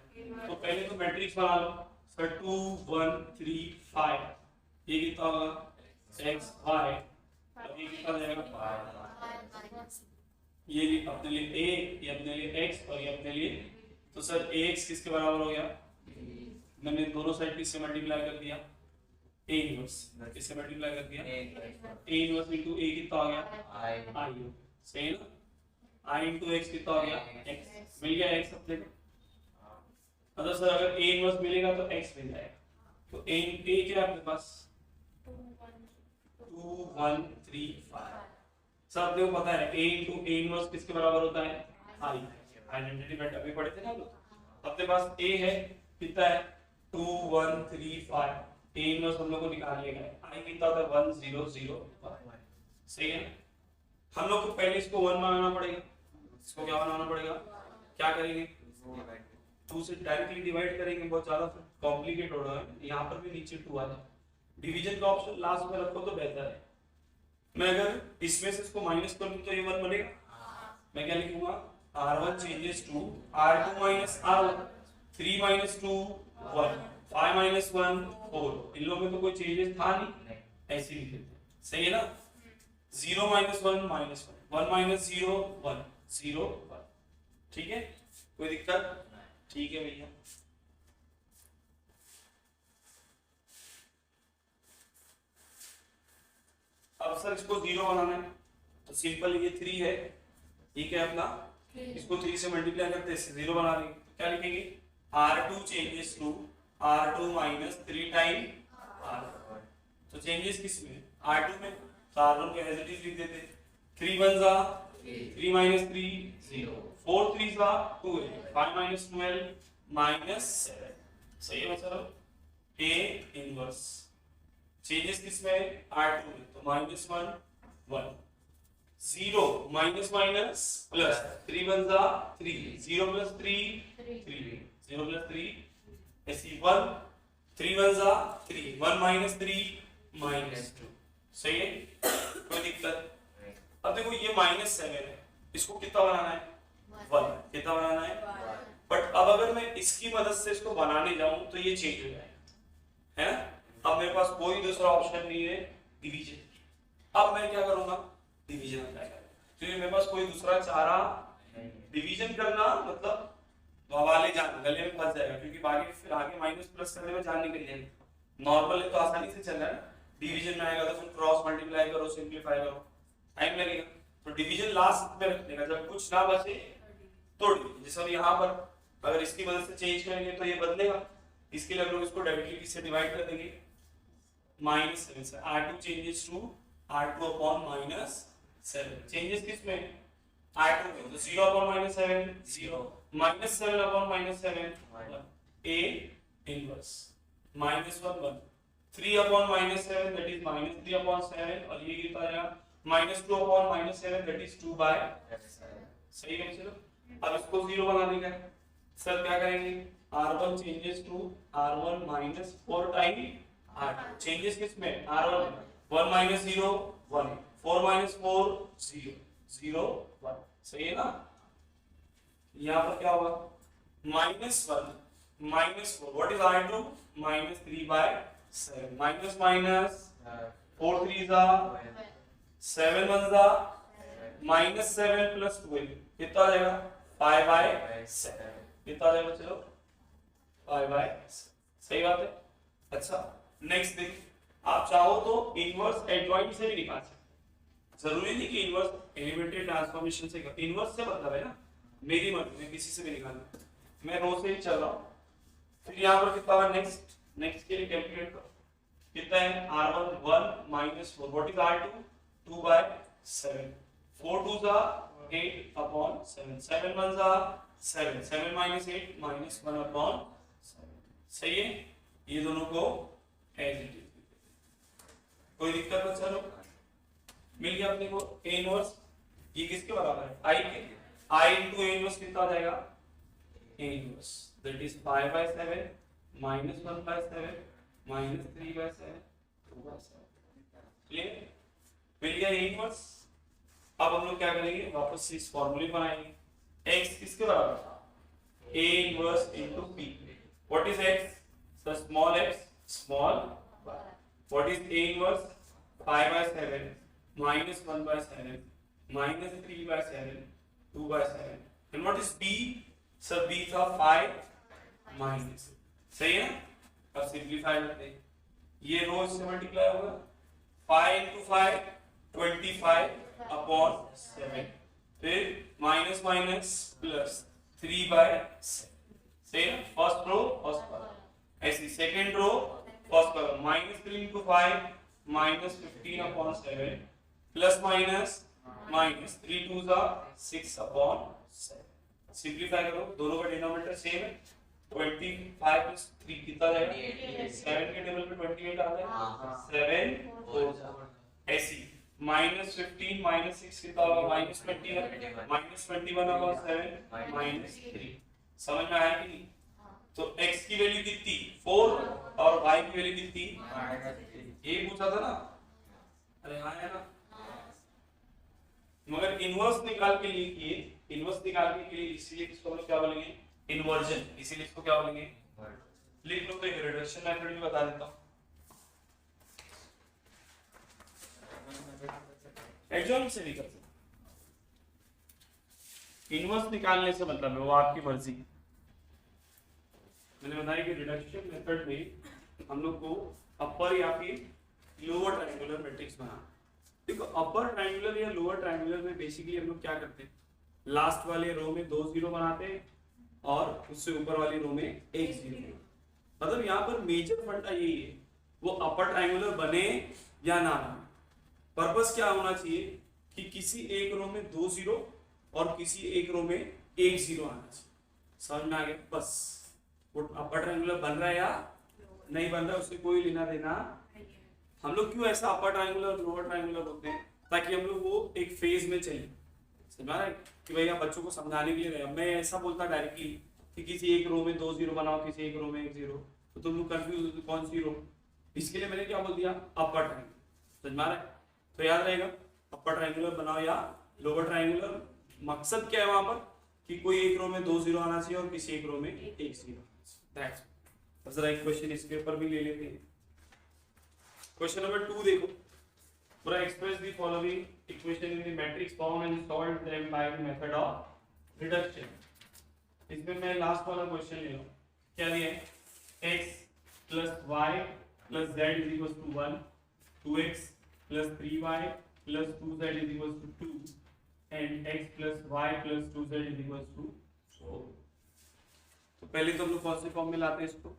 Speaker 1: तो पहले तो मैट्रिक्स बना लो सर, 2 1 3 5, ये कितना होगा x y, अब ये कितना जाएगा, ये अपने लिए a, ये अपने लिए x और ये अपने लिए, तो सर ax किसके बराबर हो गया, मैंने दोनों साइड किससे मल्टीप्लाई कर दिया, a इनवर्स किससे मल्टीप्लाई कर दिया, a इनवर्स इनटू a कितना हो गया i, सही है ना, i इनटू x कितना हो गया x, मिल गया x अपने को। मतलब सर अगर a इनवर्स मिलेगा तो x मिल जाएगा, तो a क्या है आपके पास 2 1 3 5, सब अपने को पता है a into a इनवर्स किसके बराबर होता है i, आइडेंटिटी मैट अभी पढ़े थे ना लोग। अपने पास a है कितना है 2 1 3 5, a इनवर्स हम लोग को निकाल लिया गया, i कितना होता है 1 0 0 1, सही है। हम लोग को पहले इसको 1 बनाना पड़ेगा, इसको क्या बनाना पड़ेगा, क्या करेंगे 2 से डायरेक्टली डिवाइड करेंगे, बहुत ज्यादा कॉम्प्लिकेट हो रहा है। यहाँ पर भी नीचे 2 आ जाए, डिवीजन का ऑप्शन लास्ट में रखो तो बेहतर है। मैं अगर इसमें से इसको माइनस कर दूं तो ये 1 बनेगा, मैं क्या लिखूंगा r1 changes to r2 minus r1, 3 minus 2 1, 5 minus 1 4, इन लोगों में तो कोई चेंजेस था नहीं, ऐसे ही लिख देते हैं, सही है ना। 0 minus 1 minus 1, 1 minus 0 1 0 1, ठीक है, कोई दिक्कत, ठीक है भैया। अब सर इसको 0 बनाना है तो सिंपल, ये 3 है, ठीक है अपना, इसको 3 से मल्टीप्लाई करते हैं 0 बना देंगे, तो क्या लिखेंगे r2 changes to r2 minus 3 time r1, तो चेंजेस किस में r2 में, तो r1 को एज इट इज लिख देते, 3 1 जा 3 minus 3 0, 4 3 जा 2 5 minus 12 minus 7, सही है बच्चा लोग। a इनवर्स चेंजेस किसमें r2 में, तो -1 1 0 माइनस माइनस प्लस 3 1 जा 3 0 प्लस 3 3 0 प्लस 3 ऐसी 1 3 1 जा 3 1 माइनस 3 माइनस 2, सही है, कोई दिक्कत। अब देखो ये -7 है, इसको कितना बनाना है 1, कितना बनाना है, बट अब अगर मैं इसकी मदद से इसको बनाने जाऊं तो ये चेंज हो जाएगा, है ना। अब मेरे पास कोई दूसरा ऑप्शन नहीं है डिवीजन, अब मैं क्या करूंगा डिवीजन अप्लाई करूंगा, क्योंकि मेरे पास कोई दूसरा चारा डिवीजन करना मतलब वाले जान गले में फंस जाएगा, क्योंकि बाकी फिर आगे माइनस प्लस करने में जान निकल जाएगी। नॉर्मल है तो आसानी से चल रहा है ना, डिवीजन में आएगा तो फिर क्रॉस मल्टीप्लाई करो सिंपलीफाई करो, टाइम लगेगा, तो डिवीजन लास्ट में रखने का, जब कुछ ना बचे तो डिवीजन। जैसे हम यहाँ पर अगर इसकी मदद से चेंज करेंगे तो ये बदलेगा, इसके लिए हम लोग इसको डायरेक्टली किससे डिवाइड कर देंगे -7 से, r2 changes to r2 upon -7, changes किसमें r2 में, तो 0 upon -7 0, -7 upon -7 1, a inverse -1 1, 3 upon -7 that is -3 upon 7, और ये कितना आएगा -2 upon -7 that is 2/7, सही है चलो। अब इसको 0 बनाने का सर क्या करेंगे, r1 changes to r1 minus 4 time r2, changes किसमें r1 1 minus 0 1, 4 minus 4 0 0 1, सही है ना। यहाँ पर क्या होगा -1 -4, what is r2 -3/7, minus minus 4 3 जा 7 1 जा -7 प्लस 12 कितना आ जाएगा 5/7, कितना आ जाएगा चलो 5/7, सही बात है। अच्छा नेक्स्ट थिंग, आप चाहो तो इनवर्स एडजॉइंट से भी निकाल सकते, जरूरी नहीं कि इनवर्स एलिमेंट्री ट्रांसफॉर्मेशन से, इनवर्स से मतलब है ना, मेरी मर्जी में किसी से भी निकालना, मैं रो से ही चल रहा हूँ। फिर यहाँ पर कितना हुआ, नेक्स्ट के लिए कैलकुलेट करो, कितना है r1 1 minus 4, what is r2 2 by 7, 4 2s are 8 upon 7, 7 1s are 7, 7 minus 8 minus 1 upon 7, सही है, ये दोनों को एज इट इज, कोई दिक्कत बच्चा लोग, मिल गया अपने को a इनवर्स, ये किसके बराबर है, i के, i into a इनवर्स कितना आ जाएगा, a inverse that is 5 by 7 minus 1 by 7 minus 3 by 7 2 by 7, clear, मिल गया a इनवर्स। अब हम लोग क्या करेंगे, वापस से इस फॉर्मूले बनाएंगे, x किसके बराबर था, a inverse into p, what is x, so small x small y, what is a inverse, 5 by 7 minus 1 by 7 minus 3 by 7 2 by 7, and what is b, so b था 5 माइनस, सही है ना। अब सिंपलीफाई करते हैं, ये रो से मल्टीप्लाई होगा, 5 into 5 25 अपॉन 7, फिर माइनस माइनस प्लस 3 by 7, सही है, फर्स्ट रो फर्स्ट कॉलम, ऐसी second row first column, minus 3 into 5 minus 15 upon 7 plus minus minus 3 2s are 6 upon 7, simplify करो, दोनों का डिनोमिनेटर सेम है, 25 plus 3 कितना जाएगा, 7 के टेबल पे 28 आता है, 7 4 ऐसी, माइनस 15 माइनस 6 कितना होगा, माइनस 21, माइनस 21 होगा 7 माइनस 3, समझ में आया कि नहीं। तो x की वैल्यू कितनी 4 और y की वैल्यू कितनी, ये पूछा था ना, अरे आया ना, मगर इनवर्स निकाल के लिए किए, इनवर्स निकालने के लिए इसीलिए इसको हम लोग क्या बोलेंगे, इन्वर्जन, इसीलिए इसको क्या बोलेंगे, लिख लो, तो एक रिडक्शन मेथड भी बता देता हूं, एडजॉइंट से भी कर सकते, इनवर्स निकालने से मतलब है वो आपकी मर्जी, मैंने बताया कि रिडक्शन मेथड में हम लोग को अपर या फिर लोअर ट्रायंगुलर मैट्रिक्स बना, देखो अपर ट्रायंगुलर या लोअर ट्रायंगुलर में बेसिकली हम लोग क्या करते हैं, लास्ट वाले रो में 2 जीरो बनाते हैं और उससे ऊपर वाली रो में एक जीरो, मतलब यहाँ पर मेजर फंडा यही है, वो अपर ट्रायंगुलर बने या ना बने, पर्पस क्या होना चाहिए कि किसी एक रो में 2 जीरो और किसी एक रो में एक जीरो आना चाहिए, समझ में आ गया, बस वो अपर ट्रायंगुलर बन रहा है या नहीं बन रहा है उससे कोई लेना देना, हम लोग क्यों ऐसा अपर ट्रायंगुलर लोअर ट्रायंगुलर होते हैं, ताकि हम लोग वो एक फेज में चले, समझ रहा है कि भैया बच्चों को समझाने के लिए रहे, मैं ऐसा बोलता डायरेक्टली कि किसी एक रो में 2 जीरो बनाओ, किसी एक रो में एक जीरो, तो तुम लोग कंफ्यूज होते कौन सी रो, इसके लिए मैंने क्या बोल दिया, अपर ट्रायंगुलर, समझ में आ रहा है, तो याद रहेगा अपर ट्रायंगुलर बनाओ या लोअर ट्रायंगुलर, मकसद क्या है वहां पर कि कोई एक रो में 2 जीरो आना चाहिए और किसी एक रो में एक जीरो, दैट्स, जरा एक क्वेश्चन इसके ऊपर भी ले लेते हैं, क्वेश्चन नंबर 2 देखो, पूरा express the following equation in the matrix form and solve them by the method of reduction. इसमें मैं लास्ट वाला क्वेश्चन ले लूं, क्या दिया है, x plus y plus z is equals to 1, 2x plus 3y plus 2z is equals to 2 and x plus y plus 2z is equals to 4। तो पहले तो हम लोग कौन से फॉर्म में लाते हैं इसको,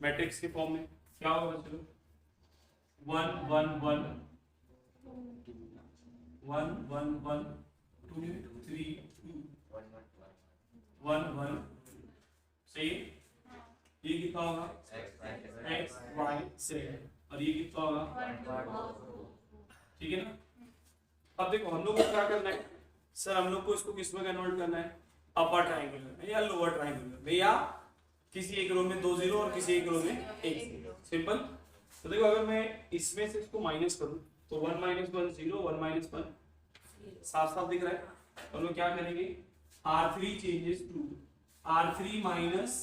Speaker 1: मैट्रिक्स के फॉर्म में, क्या होगा चलो 1 1 1 1 1 1 2 3 2 1 1, सही, ये कितना होगा x y z और ये कितना होगा, ठीक है ना। अब देखो हम लोग को क्या करना है सर, हम लोग को इसको किस में कन्वर्ट करना है, अपर ट्रायंगुलर में या लोअर ट्रायंगुलर में, या किसी एक रो में 2 जीरो और किसी एक रो में एक जीरो, सिंपल। तो देखो अगर मैं इसमें से इसको माइनस करूं तो 1 minus 1 0, 1 minus 1 साफ साफ दिख रहा है, और लोग क्या करेंगे R3 changes to R3 minus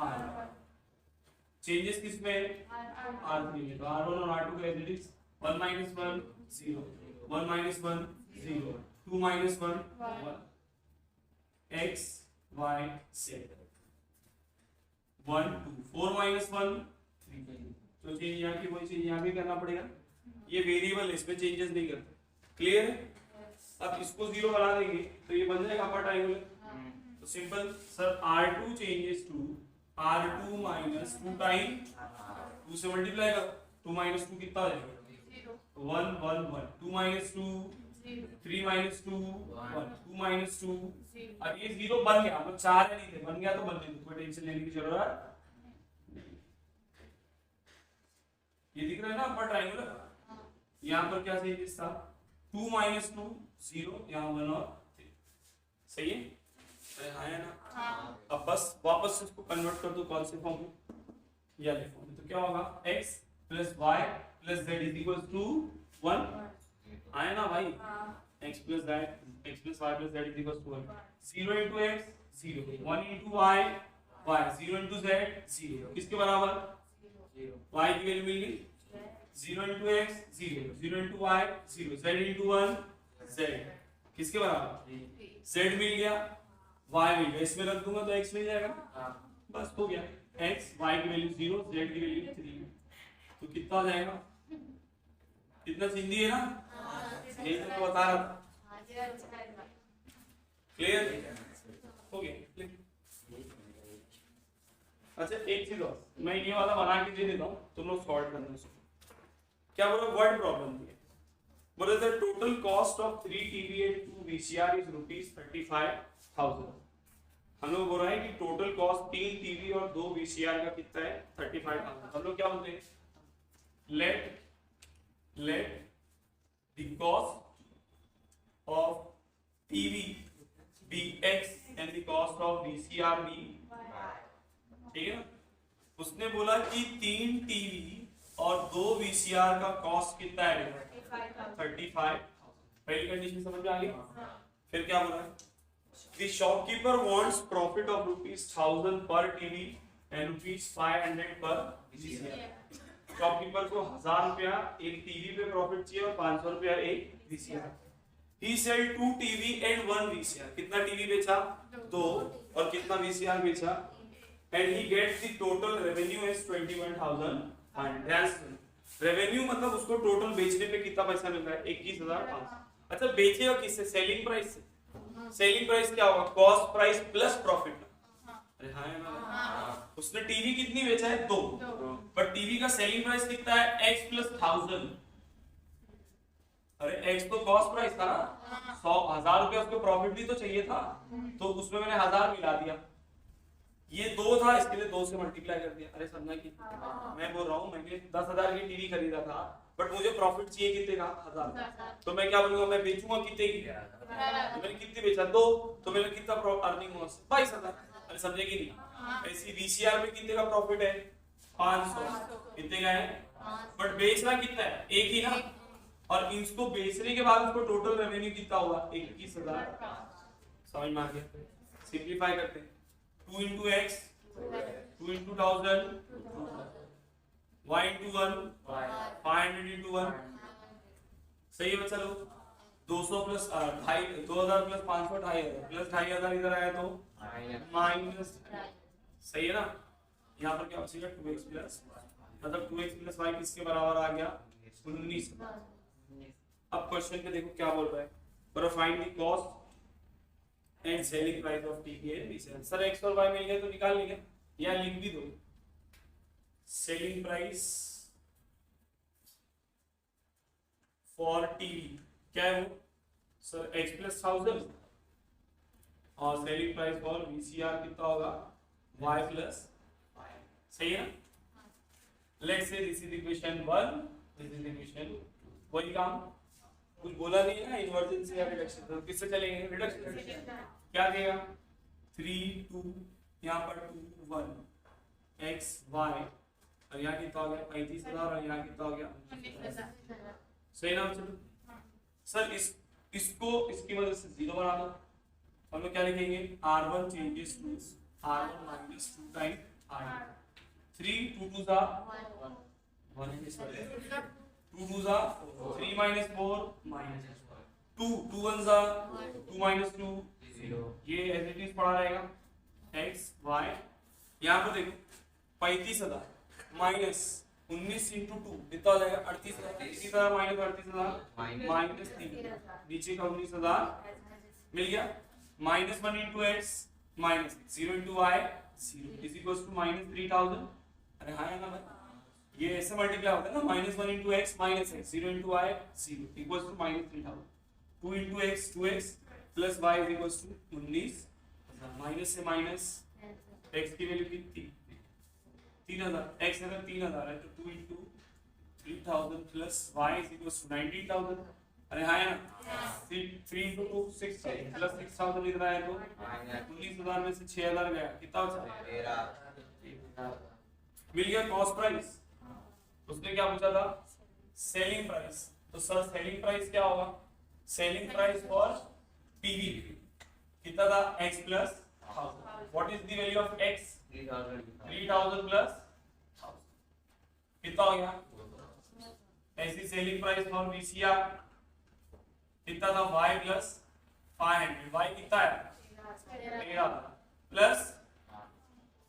Speaker 1: R, changes किस में R3 में, तो R1 और R2 का as it is 1 minus 1 0, 1 minus 1 0, 2 minus 1 1, x y z 1 2, 4 minus 1 3, जो चेंज यहाँ की वही चेंज यहाँ भी करना पड़ेगा। ये वेरिएबल है, इसमें चेंजेस नहीं करते। क्लियर है? अब इसको 0 बना देंगे तो ये बन जाएगा अपर ट्रायंगुलर। तो simple sir R2 changes to R2 minus 2 time 2 से मल्टीप्लाई कर, 2 माइनस 2 कितना आ जाएगा? 1 1 1 2 माइनस 2 3 माइनस 2 1 2 माइनस 2। अब ये 0 बन गया, मतलब 4 है नहीं थे, बन गया तो बनने दो, कोई टेंशन लेने की जरूरत। ये दिख रहा है ना अपर ट्रायंगुलर। यहाँ पर क्या चेंजेस था? 2 माइनस 2 0, यहाँ 1 और 3। सही है? हाँ है ना? अब बस वापस इसको कन्वर्ट कर दो कौन से फॉर्म में? या फॉर्म में। तो क्या होगा? x plus y plus z is equal to 1। आया ना भाई? x plus y plus z is equal to 1। 0 into x 0, 1 into y y, 0 into z 0। किसके बराबर? y की वैल्यू मिल गई 0 into x 0, 0 into y 0, z into 1 z। किसके बराबर? z मिल गया, y मिल गया, इसमें रख दूंगा तो x मिल जाएगा। बस हो गया। x y की वैल्यू 0, z की वैल्यू 3, तो कितना आ जाएगा? कितना चिंदी है ना? यही तो बता रहा था। क्लियर हो गया? अच्छा एक चीज और, मैं ये वाला बना के दे देता हूँ, तुम लोग सॉल्व करना इसको। क्या बोला? वर्ड प्रॉब्लम दी है। बोले the total cost of 3 TV and 2 VCR is ₹35,000। हम लोग बोल रहे हैं कि टोटल कॉस्ट 3 टीवी और 2 वीसीआर का कितना है? 35,000। हम लोग क्या बोलते हैं? Let the cost of TV be x and the cost of VCR be. ठीक है ना? उसने बोला कि 3 टीवी और 2 वीसीआर का कॉस्ट कितना है? 35,000। पहली कंडीशन समझ में आ गई? फिर क्या बोला? The shopkeeper wants profit of ₹1,000 per TV and ₹500 per VCR। Shopkeeper को 1,000 रुपया एक टीवी पे प्रॉफिट चाहिए और 500 रुपया एक VCR। He sell 2 TV and 1 VCR। कितना टीवी बेचा? 2। और कितना VCR बेचा? And he gets the total revenue as 21,500। Revenue मतलब उसको टोटल बेचने पे कितना पैसा मिल रहा है? 21,500। अच्छा बेचेगा किससे? सेलिंग प्राइस से। सेलिंग प्राइस क्या होगा? Cost price plus profit. अरे हाँ है ना? उसने टीवी कितनी बेचा है? 2। बट टीवी का सेलिंग प्राइस कितना है? x plus 1000। अरे x तो कॉस्ट प्राइस था ना, 100,000 रुपया उसको प्रॉफिट भी तो चाहिए था, तो उसमें मैंने 1000 मिला दिया। ये 2 था, इसके लिए 2 से मल्टीप्लाई कर दिया। अरे समझा कि मैं बोल रहा हूँ मैंने 10,000 की टीवी खरीदा था, बट मुझे प्रॉफिट चाहिए कितने का? 1000। तो मैं क्या बोलूंगा? मैं बेचूंगा कितने की? तो मैंने कितनी बेचा? 2। तो मेरा कितना अर्निंग हुआ? 22,000। अरे समझे कि नहीं? ऐसी वीसीआर में कितने का प्रॉफिट है? 500। कितने का है? बट बेचना कितना है? एक ही ना। और इसको बेचने के बाद उसको टोटल रेवेन्यू कितना हुआ? 21,000। समझ में आ गया? सिंप्लीफाई करते हैं। 2 into x 2 into 1000 y into 1 500 into 1। सही है बच्चा लोग? 200 प्लस 2000 प्लस 500 2500 प्लस 2500 इधर आया तो माइनस। सही है ना? यहाँ पर क्या बचेगा? 2x प्लस, मतलब 2x प्लस y किसके बराबर आ गया? 19। अब क्वेश्चन पे देखो क्या बोल रहा है? पर find the cost and selling price of TV and VCR. Sir x और y मिल गया तो निकाल लेंगे, या लिख भी दो। सेलिंग प्राइस फॉर टीवी क्या है वो? सर x प्लस 1000 और सेलिंग प्राइस फॉर वीसीआर कितना होगा? y plus 5। सही है ना? Let's say this is equation 1, this is equation 2। वही काम, कुछ बोला नहीं है ना इन्वर्जन से या रिडक्शन। तो किससे चलेंगे? रिडक्शन। क्या देगा? 3 2, यहाँ पर 2 1 x y, और यहाँ कितना हो गया? 35,000, और यहाँ कितना हो गया? 19,000। सही ना? चलो सर इसको इसकी वजह से 0 बना दो। हम लोग क्या लिखेंगे? R1 changes to R1 minus 2 times R2। 3 2 2 जा 1 2 2 जा 3 minus 4 minus 2 2 1 जा 2 minus 2 0। ये एज इट इज पड़ा रहेगा। x y यहाँ पर देखो 35,000 माइनस 19 इंटू 2 कितना हो जाएगा 38,000। इसी तरह माइनस 38,000 माइनस 3 नीचे का 19,000 मिल गया। Minus 1 into x minus 0 into y 0 is equal to minus 3,000। अरे हाँ ना भाई, ये ऐसे मल्टीप्लाई होता है ना, minus 1 into x minus x 0 into y 0 equal to minus 3,000। 2 into x 2x plus y is equal to 19। Minus से माइनस एक्स की वैल्यू कितनी 3,000, एक्स अगर 3,000 है तो 2 into 3,000 plus y is equal to 19,000। अरे हाँ ना, 3 इंटू 2 6,000 प्लस 6,000 लिख रहा है तो 19,000 में से 6,000 गया, कितना बचा मिल गया कॉस्ट प्राइस। उसने क्या पूछा था सेलिंग प्राइस, तो सर सेलिंग प्राइस क्या होगा, सेलिंग प्राइस फॉर पीवी कितना था x plus 1000। What is the value of x 3,000 plus 1000 कितना हो गया। ऐसी सेलिंग प्राइस फॉर वीसीआर कितना था y प्लस 500। y कितना है 13 प्लस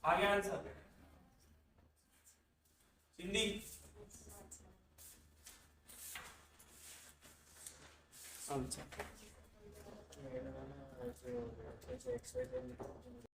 Speaker 1: आ गया आंसर हिंदी। अच्छा